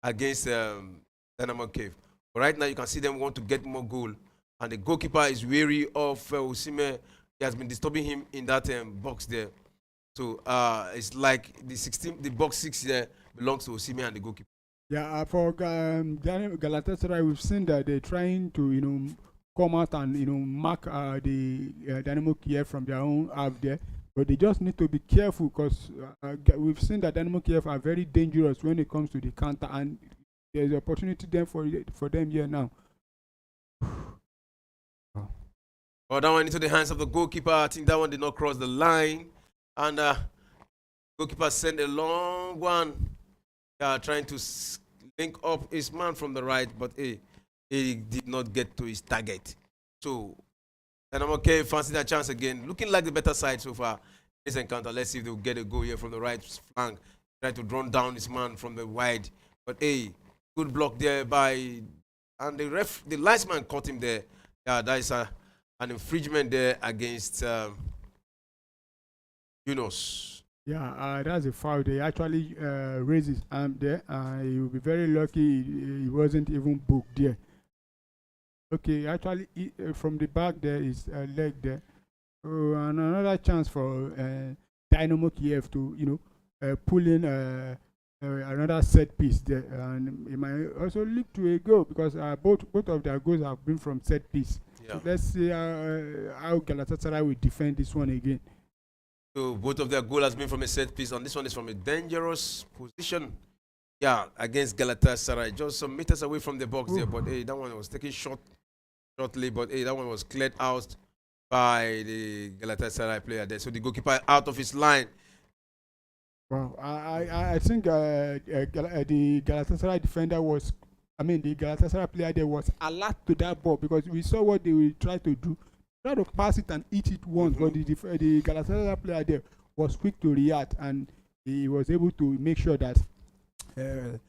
against Dynamo Kyiv. But right now you can see them want to get more goal, and the goalkeeper is wary of Osimhen. He has been disturbing him in that box there. So it's like the box 6 there belongs to Osimhen and the goalkeeper. Yeah, for Galatasaray, we've seen that they're trying to come out and mark the Dynamo Kyiv from their own half there. But they just need to be careful, because we've seen that Dynamo Kyiv are very dangerous when it comes to the counter, and there's an opportunity there for them here now. Oh, that one into the hands of the goalkeeper. I think that one did not cross the line, and goalkeeper sent a long one, trying to link up his man from the right, but he did not get to his target. So Dynamo Kyiv fancy that chance again. Looking like the better side so far. This encounter. Let's see if they'll get a goal here from the right flank. Try to draw down his man from the wide. But good block there by, and the linesman caught him there. Yeah, that is an infringement there against Yunus. Yeah, that's a foul. They actually raised his arm there. He will be very lucky he wasn't even booked there. Okay, actually, from the back there is a leg there. And another chance for Dynamo Kyiv to, pull in another set piece there, and it might also lead to a goal, because both of their goals have been from set piece. Yeah. So let's see how Galatasaray will defend this one again. So both of their goals has been from a set piece, and this one is from a dangerous position. Yeah, against Galatasaray, just some meters away from the box there, but that one was taken shortly, but that one was cleared out by the Galatasaray player there. So the goalkeeper out of his line. Wow, I think the Galatasaray defender was, the Galatasaray player there was alert to that ball, because we saw what they will try to do. Try to pass it and eat it once, but the Galatasaray player there was quick to react, and he was able to make sure that the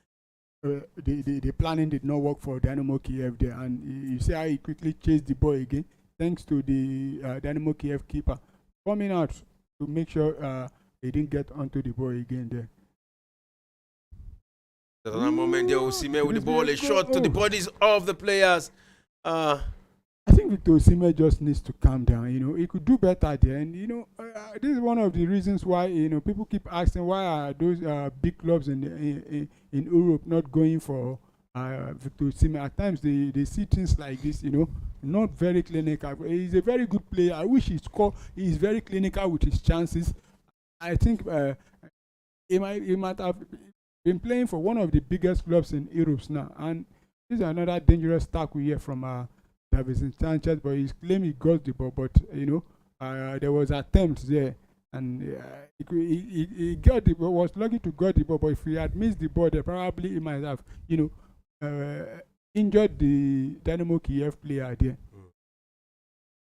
planning did not work for Dynamo Kyiv there, and you see how he quickly chased the ball again, thanks to the Dynamo Kyiv keeper coming out to make sure he didn't get onto the ball again there. Another moment there, Osimhen with the ball, a shot to the bodies of the players. I think Victor Osimhen just needs to calm down. He could do better there, and this is one of the reasons why people keep asking, why are those big clubs in Europe not going for Victor Osimhen. At times they see things like this, not very clinical. He's a very good player. I wish he score. He's very clinical with his chances. I think he might have been playing for one of the biggest clubs in Europe now, and this is another dangerous tackle here from Davinson Sanchez, but he claimed he got the ball. But there was attempts there, and he got the ball. Was lucky to got the ball, but if he had missed the ball, then probably he might have injured the Dynamo Kyiv player there.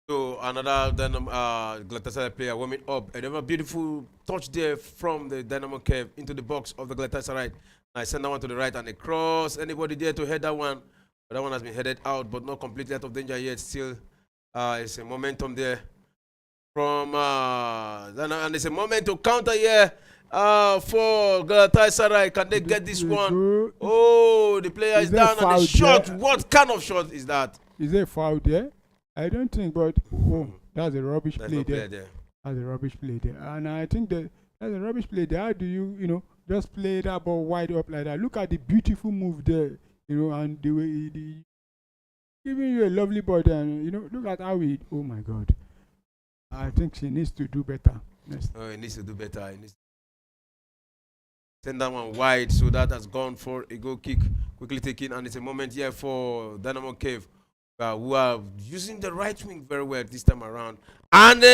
So another Galatasaray player warming up. And they have a beautiful touch there from the Dynamo Kyiv into the box of the Galatasaray. I send that one to the right and across. Anybody there to head that one? But that one has been headed out, but not completely out of danger yet. Still, it's a momentum there from and it's a moment to counter here for Galatasaray. Can they get this one? Oh, the player is down and the shot. What kind of shot is that? Is there a foul there? I don't think, but that's a rubbish play there. That's a rubbish play there. And I think that's a rubbish play there. How do you, just play that ball wide up like that? Look at the beautiful move there, and the way giving you a lovely ball there. And, look at how he, oh my God. I think she needs to do better. Yes. Oh, he needs to do better. He needs to send that one wide, so that has gone for a goal kick. Quickly taken, and it's a moment here for Dynamo Kyiv. Who are using the right wing very well this time around, and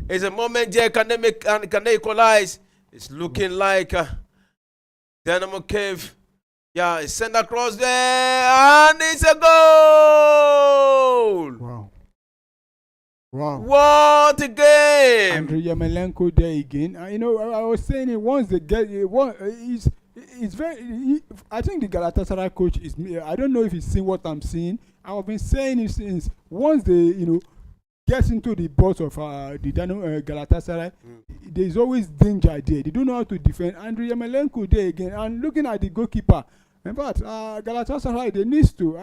it's a moment there. Can they equalize? It's looking like Dynamo Kyiv. Yeah, it's sent across there, and it's a goal. Wow! What a game! Andriy Yarmolenko there again. I was saying it once they get it. It's very. I think the Galatasaray coach is. I don't know if he's seen what I'm seeing. I've been saying it since once they, get into the box of the Galatasaray, there's always danger there. They don't know how to defend. Andriy Yarmolenko there again, and looking at the goalkeeper. In fact, Galatasaray, they need to.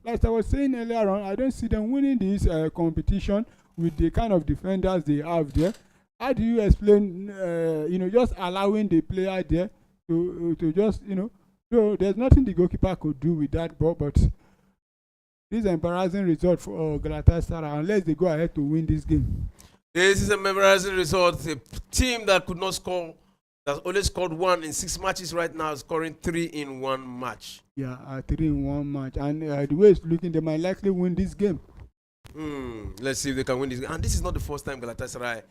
Like I was saying earlier on, I don't see them winning this competition with the kind of defenders they have there. How do you explain, just allowing the player there to just, so there's nothing the goalkeeper could do with that ball, but this is an embarrassing result for Galatasaray unless they go ahead to win this game. This is an embarrassing result. A team that could not score, that's only scored 1 in 6 matches right now, scoring 3 in 1 match. Yeah, 3 in 1 match. And the way it's looking, they might likely win this game. Let's see if they can win this game. And this is not the first time Galatasaray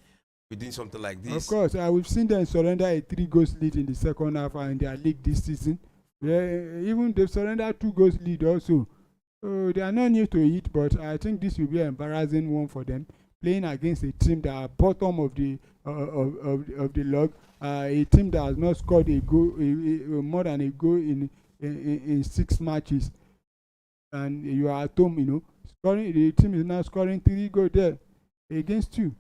will doing something like this. Of course, we've seen them surrender a 3-goal lead in the second half in their league this season. Even they've surrendered 2-goal lead also. So they are not new to it, but I think this will be an embarrassing one for them, playing against a team that are bottom of the log, a team that has not scored a goal, more than a goal in 6 matches, and you are at home, scoring. The team is now scoring 3 goals there against you.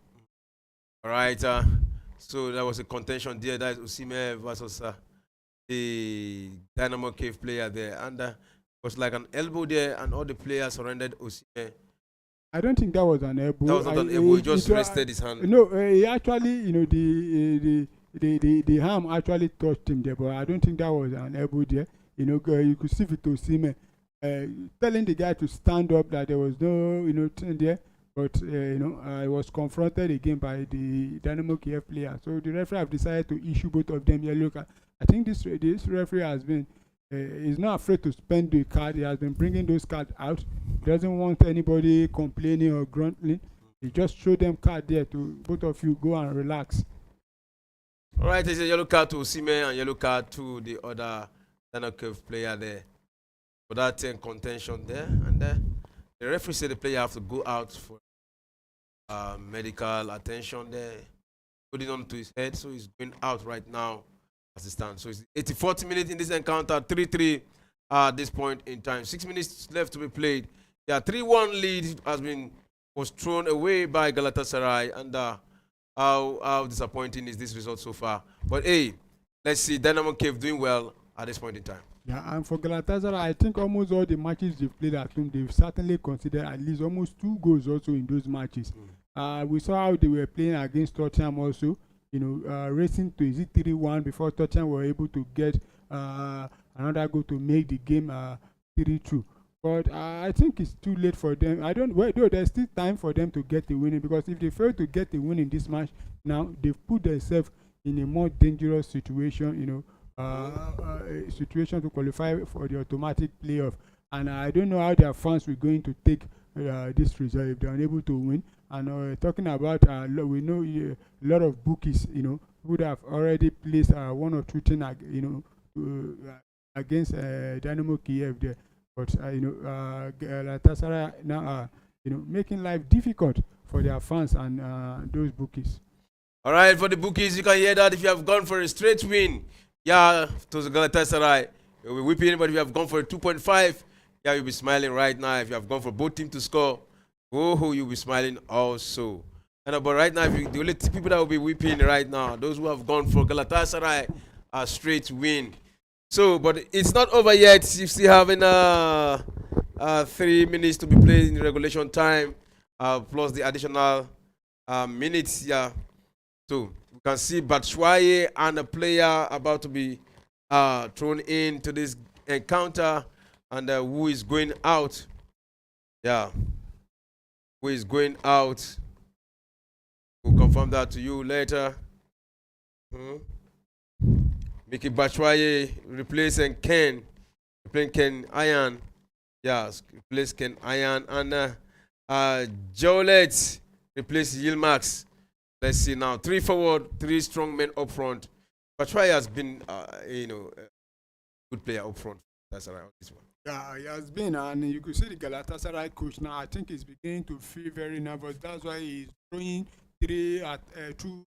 All right, so that was a contention there. That is Osimhen versus the Dynamo Kyiv player there, and was like an elbow there, and all the players surrendered Osimhen. I don't think that was an elbow. That was not an elbow. He just rested his hand. No, he actually, the arm actually touched him there, but I don't think that was an elbow there. You could see it Osimhen telling the guy to stand up, that there was no, thing there. But I was confronted again by the Dynamo Kyiv player. So the referee have decided to issue both of them yellow card. I think this referee has been. He's not afraid to spend the card. He has been bringing those cards out. He doesn't want anybody complaining or grunting. He just showed them card there to both of you go and relax. All right, there's a yellow card to Osimhen and yellow card to the other Dynamo Kyiv player there. For that contention there. And the referee said the player have to go out for medical attention there. Put it onto his head, so he's going out right now. As it stands. So it's 84th minute in this encounter, 3-3 at this point in time. 6 minutes left to be played. Yeah, 3-1 lead was thrown away by Galatasaray, and how disappointing is this result so far? But hey, let's see Dynamo Kyiv doing well at this point in time. Yeah, and for Galatasaray, I think almost all the matches they've played at home, they've certainly considered at least almost 2 goals also in those matches. We saw how they were playing against Tottenham also. Racing to 3-1 before Tottenham were able to get another goal to make the game 3-2. But I think it's too late for them. Though there's still time for them to get the winning, because if they fail to get the win in this match, now they've put themselves in a more dangerous situation, situation to qualify for the automatic playoff. And I don't know how their fans were going to take this result if they're unable to win. And talking about, we know a lot of bookies, would have already placed one or two things, against Dynamo Kyiv there. But Galatasaray now are making life difficult for their fans and those bookies. All right, for the bookies, you can hear that if you have gone for a straight win, yeah, to the Galatasaray, you'll be whipping. But if you have gone for a 2.5, yeah, you'll be smiling right now. If you have gone for both teams to score, oh, you'll be smiling also. But right now, the only people that will be whipping right now, those who have gone for Galatasaray, a straight win. So, but it's not over yet. You still having 3 minutes to be played in regulation time, plus the additional minutes. Yeah. So we can see Batshuayi and a player about to be thrown into this encounter, and who is going out? Yeah, who is going out? We'll confirm that to you later. Mickey Batshuayi replacing Ken Iron. Yes, replace Ken Iron, and Jolet replace Yilmax. Let's see now. 3 forward, 3 strong men up front. Batshuayi has been, a good player up front. That's around this one. Yeah, he has been, and you could see the Galatasaray coach now. I think he's beginning to feel very nervous. That's why he's throwing 2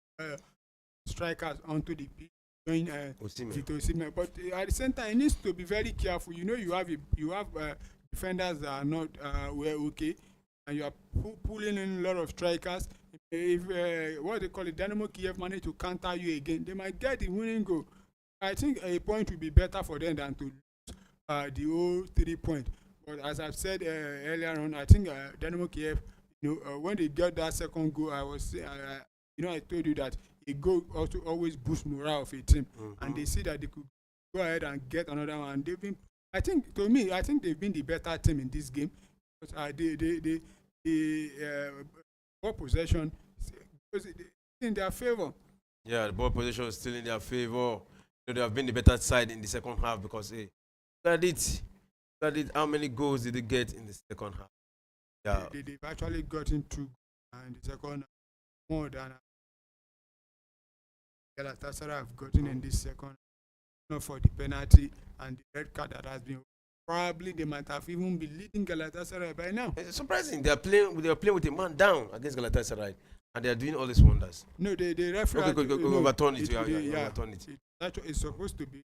strikers onto the pitch, showing Osimhen. But at the same time, he needs to be very careful. You have defenders that are not okay, and you are pulling in a lot of strikers. If what they call it, Dynamo Kyiv manage to counter you again, they might get the winning goal. I think a point will be better for them than to lose the whole 3 points. But as I've said earlier on, I think Dynamo Kyiv, when they got that second goal, I told you that a goal also always boosts morale of a team, and they see that they could go ahead and get another one. They've been, I think they've been the better team in this game. But they ball possession is in their favor. Yeah, the ball possession is still in their favor. They have been the better side in the second half because how many goals did they get in the second half? Yeah, they've actually gotten 2 in the second half, more than Galatasaray have gotten in this second half. Not for the penalty and the red card that has been. Probably they might have even been leading Galatasaray by now. It's surprising. They are playing with a man down against Galatasaray, and they are doing all these wonders. No, the referee. Okay, good. Overturn it. Overturn it. It's supposed to be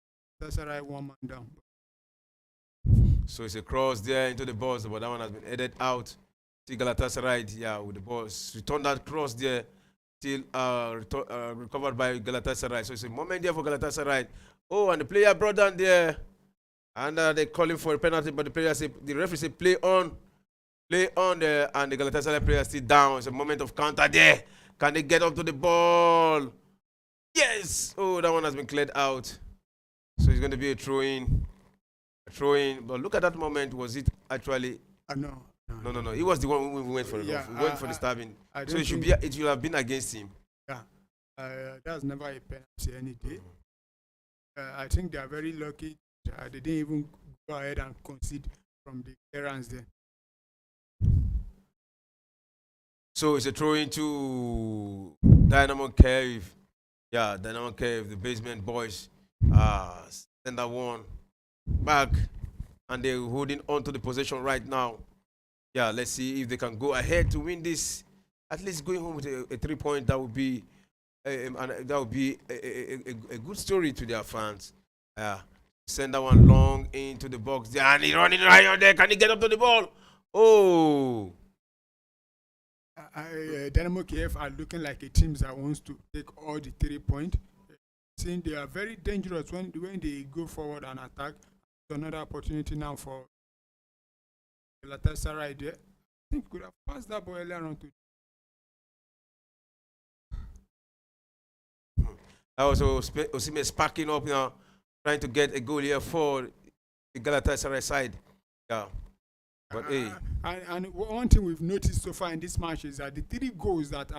Galatasaray 1 man down. So it's a cross there into the box, but that one has been headed out. See Galatasaray, with the ball. Return that cross there, still recovered by Galatasaray. So it's a moment there for Galatasaray. Oh, and the player brought down there. And they call him for a penalty, but the referee said play on there, and the Galatasaray player still down. It's a moment of counter there. Can they get up to the ball? Yes! Oh, that one has been cleared out. So it's going to be a throw-in. But look at that moment. Was it actually? No. He was the one who went for it. We went for the stabbing. So it should have been against him. Yeah. That's never a penalty any day. I think they are very lucky. They didn't even go ahead and concede from the errands there. So it's a throw into Dynamo Kyiv. Yeah, Dynamo Kyiv, the basement boys. Send that one back, and they're holding on to the possession right now. Yeah, let's see if they can go ahead to win this. At least going home with a 3 point, that would be a good story to their fans. Send that one long into the box there, and he's running right on there. Can he get up to the ball? Oh! Dynamo Kyiv are looking like a team that wants to take all the 3 points. Since they are very dangerous when they go forward and attack. It's another opportunity now for Galatasaray there. I think could have passed that ball earlier on to. Also, Osimhen sparking up now, trying to get a goal here for the Galatasaray side. Yeah. But and one thing we've noticed so far in this match is that the 3 goals that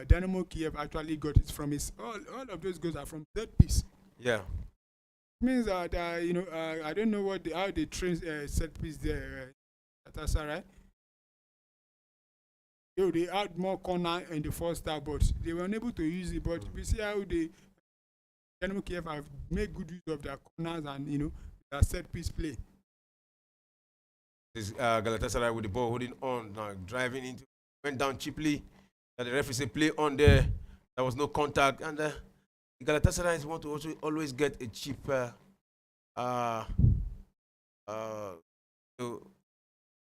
Dynamo Kyiv actually got is from all of those goals are from set piece. Yeah. It means that I don't know how they train set piece there at Galatasaray. they had more corner in the first half, but they were unable to use it. But we see how the Dynamo Kyiv have made good use of their corners and their set piece play. This Galatasaray with the ball holding on, now driving into, went down cheaply. And the referee said play on there. There was no contact, and the Galatasaray want to also always get a cheaper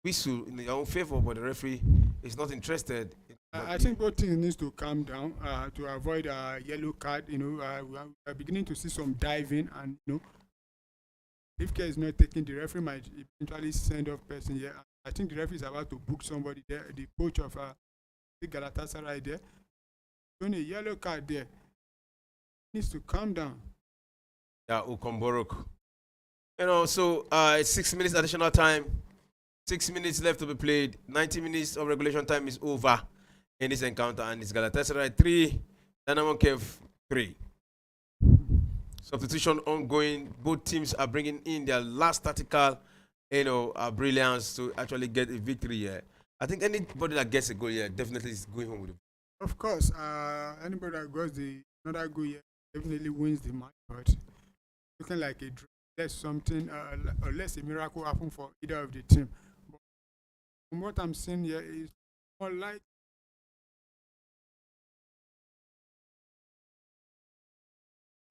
whistle in their own favor, but the referee is not interested. I think both teams needs to calm down to avoid a yellow card. We are beginning to see some diving, and if care is not taken, the referee might eventually send off person here. I think the referee is about to book somebody there. The coach of the Galatasaray there, showing a yellow card there. Needs to calm down. Yeah, Ukomborok. So it's 6 minutes additional time. 6 minutes left to be played. 90 minutes of regulation time is over in this encounter, and it's Galatasaray 3, Dynamo Kyiv 3. Substitution ongoing. Both teams are bringing in their last tactical, brilliance to actually get a victory here. I think anybody that gets a goal here definitely is going home with it. Of course, anybody that gets another goal here definitely wins the match. But looking like a draw, unless something, unless a miracle happen for either of the team. But from what I'm seeing here is more like.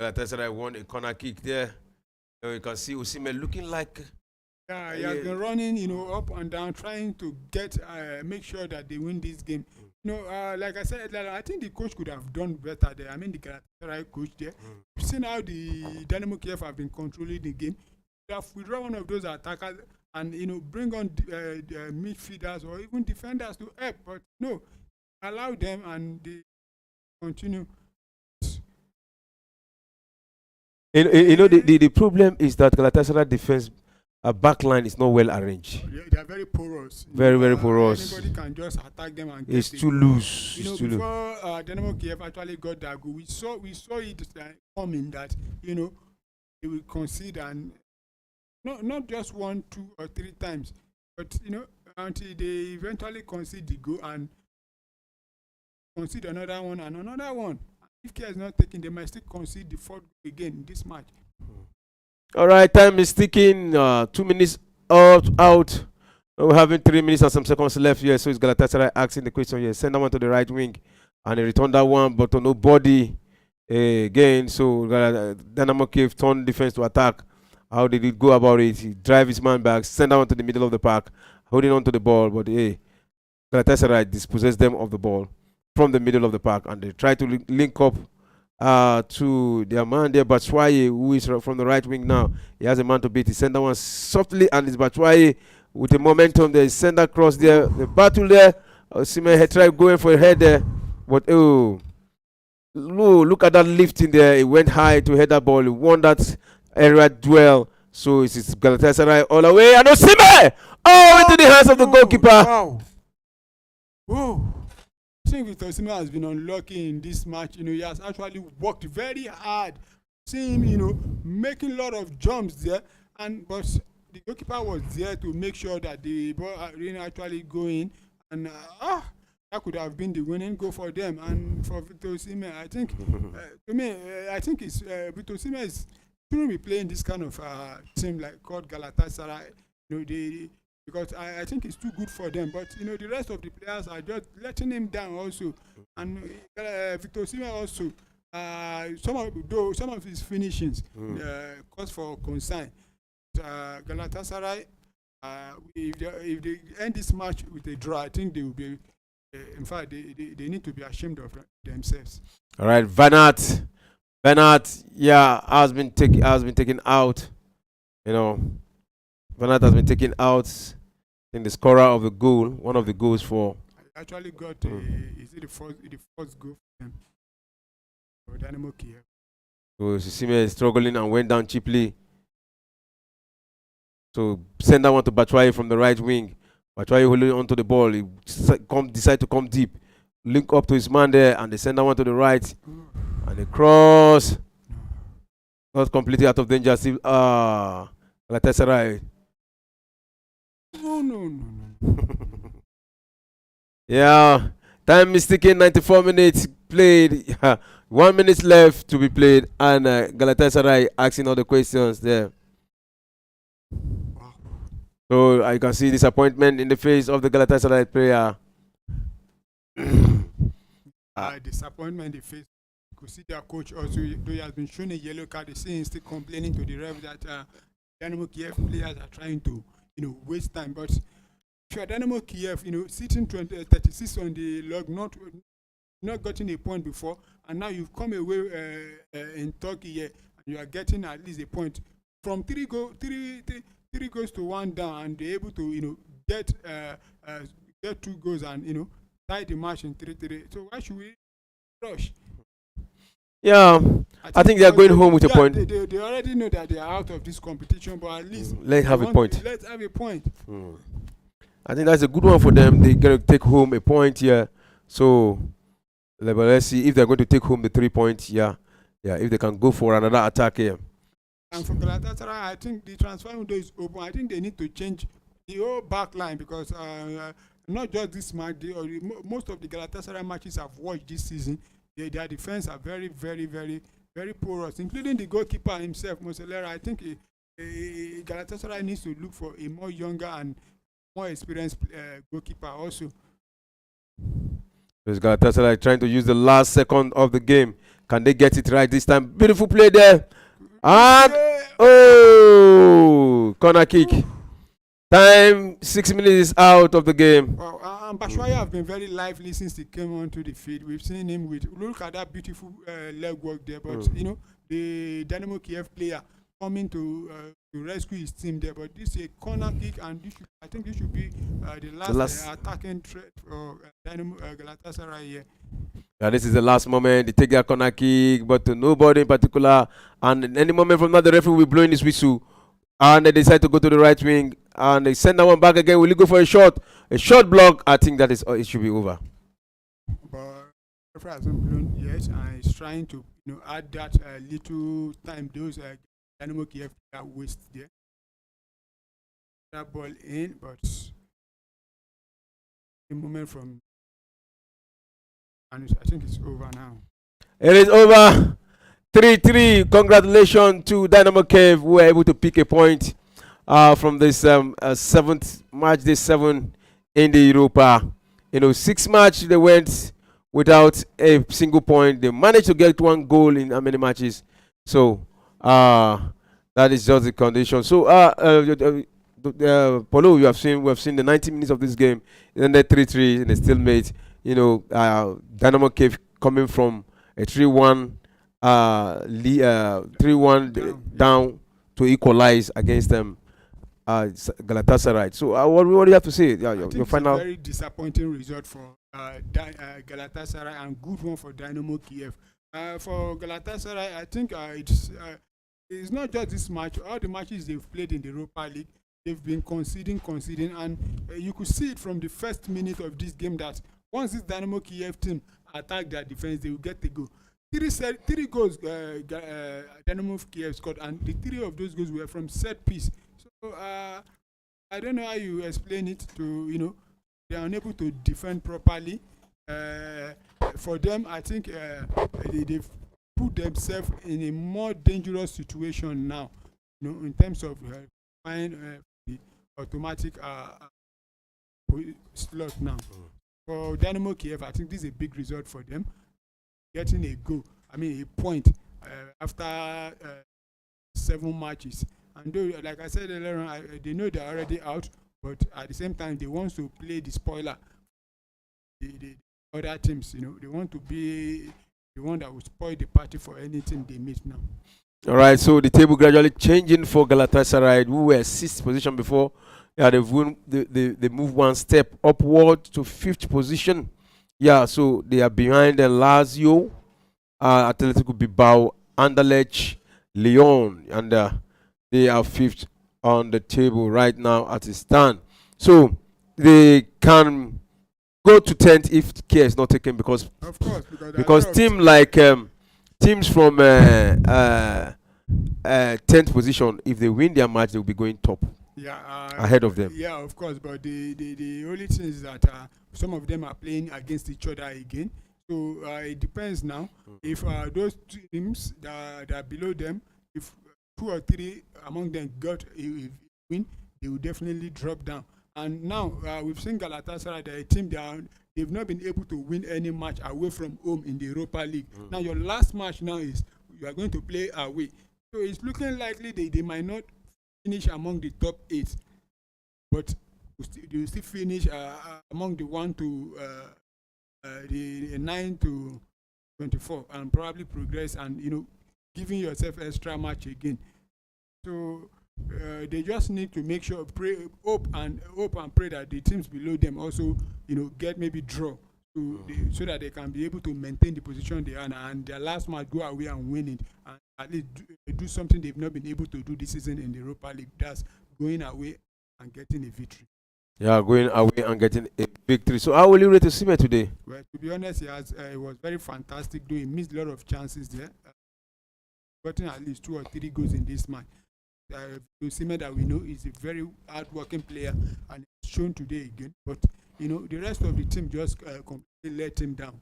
Galatasaray won a corner kick there. You can see Osimhen looking like. Yeah, he has been running, up and down, trying to make sure that they win this game. Like I said, I think the coach could have done better there. I mean, the Galatasaray coach there. You've seen how the Dynamo Kyiv have been controlling the game. They have withdrawn one of those attackers and bring on midfielders or even defenders to help, but no, allow them and they continue. The problem is that Galatasaray defense back line is not well arranged. They are very porous. Very porous. Anybody can just attack them and it's too loose. Before Dynamo Kyiv actually got that goal, we saw it coming that they will concede, and not just 1, 2, or 3 times, but until they eventually concede the goal and concede another one and another one. If care is not taken, they might still concede the 4th goal again in this match. All right, time is ticking. 2 minutes out. We're having 3 minutes and some seconds left here. So it's Galatasaray asking the question here. Send that one to the right wing, and they return that one, but to nobody again. So Dynamo Kyiv turned defense to attack. How did he go about it? He drive his man back, send that one to the middle of the park, holding on to the ball, but Galatasaray dispossessed them of the ball from the middle of the park, and they try to link up to their man there, Batshuayi, who is from the right wing now. He has a man to beat. He send that one softly, and it's Batshuayi with the momentum there. He send that cross there. The battle there. Osimhen had tried going for a head there, but look at that lifting there. He went high to head that ball. He won that area duel. So it's Galatasaray all the way, and Osimhen into the hands of the goalkeeper. Wow. Whoa. I think Osimhen has been unlucky in this match. He has actually worked very hard. See him, making a lot of jumps there, but the goalkeeper was there to make sure that the ball didn't actually go in, and that could have been the winning goal for them. And for Victor Osimhen, I think, to me, I think it's Victor Osimhen shouldn't be playing this kind of team like called Galatasaray. Because I think it's too good for them. But the rest of the players are just letting him down also. And Victor Osimhen also, some of his finishings cause for concern. Galatasaray, if they end this match with a draw, I think they will be. In fact, they need to be ashamed of themselves. All right, Bernat, has been taken out. Bernat has been taken out. I think the scorer of the goal, one of the goals for. I actually got is it the first goal for them? For Dynamo Kyiv. So Osimhen is struggling and went down cheaply. So send that one to Batshuayi from the right wing. Batshuayi holding onto the ball. He decide to come deep, link up to his man there, and they send that one to the right, and they cross. Not completely out of danger. Still, Galatasaray. No. Yeah, time is ticking. 94 minutes played. 1 minute left to be played, and Galatasaray asking all the questions there. Wow. So I can see disappointment in the face of the Galatasaray player. Disappointment they face. You could see their coach also, though he has been shown a yellow card. They see him still complaining to the ref that Dynamo Kyiv players are trying to, waste time. But if you are Dynamo Kyiv, sitting 36 on the log, not getting a point before, and now you've come away in Turkey here, and you are getting at least a point from three goals to one down, and they're able to get 2 goals and tie the match in 3-3. So why should we rush? Yeah, I think they are going home with a point. They already know that they are out of this competition, but at least let's have a point. Let's have a point. I think that's a good one for them. They gotta take home a point here. So but let's see if they're going to take home the 3 points. Yeah, if they can go for another attack here. And for Galatasaray, I think the transfer window is open. I think they need to change the whole back line because not just this match, most of the Galatasaray matches I've watched this season, their defense are very, very, very, very porous, including the goalkeeper himself, Moselera. I think Galatasaray needs to look for a more younger and more experienced goalkeeper also. There's Galatasaray trying to use the last second of the game. Can they get it right this time? Beautiful play there. And corner kick. Time 6 minutes is out of the game. Well, Bashwaya have been very lively since he came onto the field. We've seen him look at that beautiful leg work there. But the Dynamo Kyiv player coming to rescue his team there. But this is a corner kick, and I think this should be the last attacking threat for Dynamo Galatasaray here. Yeah, this is the last moment. They take their corner kick, but nobody in particular. And in any moment from now, the referee will be blowing his whistle. And they decide to go to the right wing. And they send that one back again. Will he go for a shot? A short block. I think that is it should be over. But the referee hasn't blown yet. And he's trying to add that little time those Dynamo Kyiv waste there. That ball in, but the moment from... And I think it's over now. It is over. 3-3. Congratulations to Dynamo Kyiv, who were able to pick a point from this seventh match, day 7 in the Europa. 6 matches they went without a single point. They managed to get 1 goal in how many matches? So that is just the condition. So Polo, we have seen the 90 minutes of this game, and then 3-3 in a stalemate. Dynamo Kyiv coming from a 3-1 down to equalize against them Galatasaray. So what do you have to say? Your final. It's a very disappointing result for Galatasaray and good one for Dynamo Kyiv. For Galatasaray, I think it's not just this match. All the matches they've played in the Europa League, they've been conceding, and you could see it from the first minute of this game that once this Dynamo Kyiv team attack their defense, they will get the goal. 3 goals Dynamo Kyiv scored, and the 3 of those goals were from set piece. So I don't know how you explain it to they are unable to defend properly. For them, I think they've put themselves in a more dangerous situation now. In terms of finding the automatic slot now. For Dynamo Kyiv, I think this is a big result for them. Getting a point after 7 matches. And though, like I said earlier on, they know they're already out, but at the same time, they want to play the spoiler. The other teams, they want to be the one that will spoil the party for anything they meet now. All right, so the table gradually changing for Galatasaray, who were 6th position before. Yeah, they move 1 step upward to 5th position. Yeah, so they are behind the Lazio, Atletico Bilbao, Anderlecht, Lyon, and they are 5th on the table right now at the stand. So they can go to 10th if care is not taken because teams from 10th position, if they win their match, they will be going top. ahead of them. Yeah, of course. But the only thing is that some of them are playing against each other again. So it depends now. If those teams that are below them, if 2 or 3 among them got a win, they will definitely drop down. And now we've seen Galatasaray, the team they've not been able to win any match away from home in the Europa League. Now your last match now is you are going to play away. So it's looking likely they might not finish among the top 8, but they will still finish among the 1 to the 9 to 24 and probably progress and giving yourself extra match again. So they just need to make sure, hope and pray that the teams below them also get maybe draw so that they can be able to maintain the position they are and their last match go away and win it and at least do something they've not been able to do this season in the Europa League. That's going away and getting a victory. Yeah, going away and getting a victory. So how will you rate Osimhen today? Well, to be honest, it was very fantastic. He missed a lot of chances there. Gotten at least 2 or 3 goals in this match. Osimhen that we know is a very hard-working player and shown today again. But the rest of the team just completely let him down.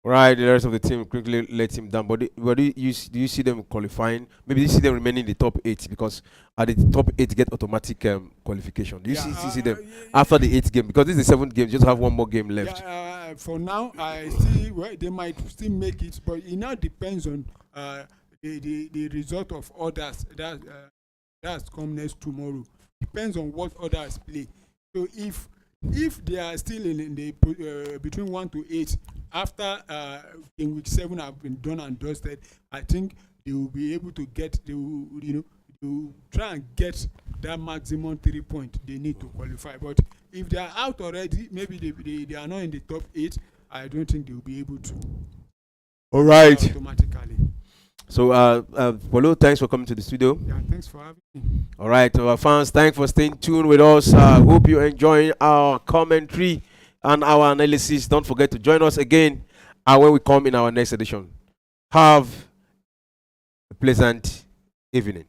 Right, the rest of the team quickly let him down. But do you see them qualifying? Maybe you see them remaining in the top 8 because at the top 8 get automatic qualification. Do you see them after the 8th game? Because this is the 7th game, just have 1 more game left. For now, I see they might still make it, but it now depends on the result of others that's come next tomorrow. Depends on what others play. So if they are still in the between 1 to 8 after in week 7 have been done and dusted, I think they will be able to to try and get that maximum 3 points they need to qualify. But if they are out already, maybe they are not in the top 8, I don't think they will be able to. All right. Automatically. So, Polo, thanks for coming to the studio. Yeah, thanks for having me. All right, to our fans, thanks for staying tuned with us. Hope you're enjoying our commentary and our analysis. Don't forget to join us again when we come in our next edition. Have a pleasant evening.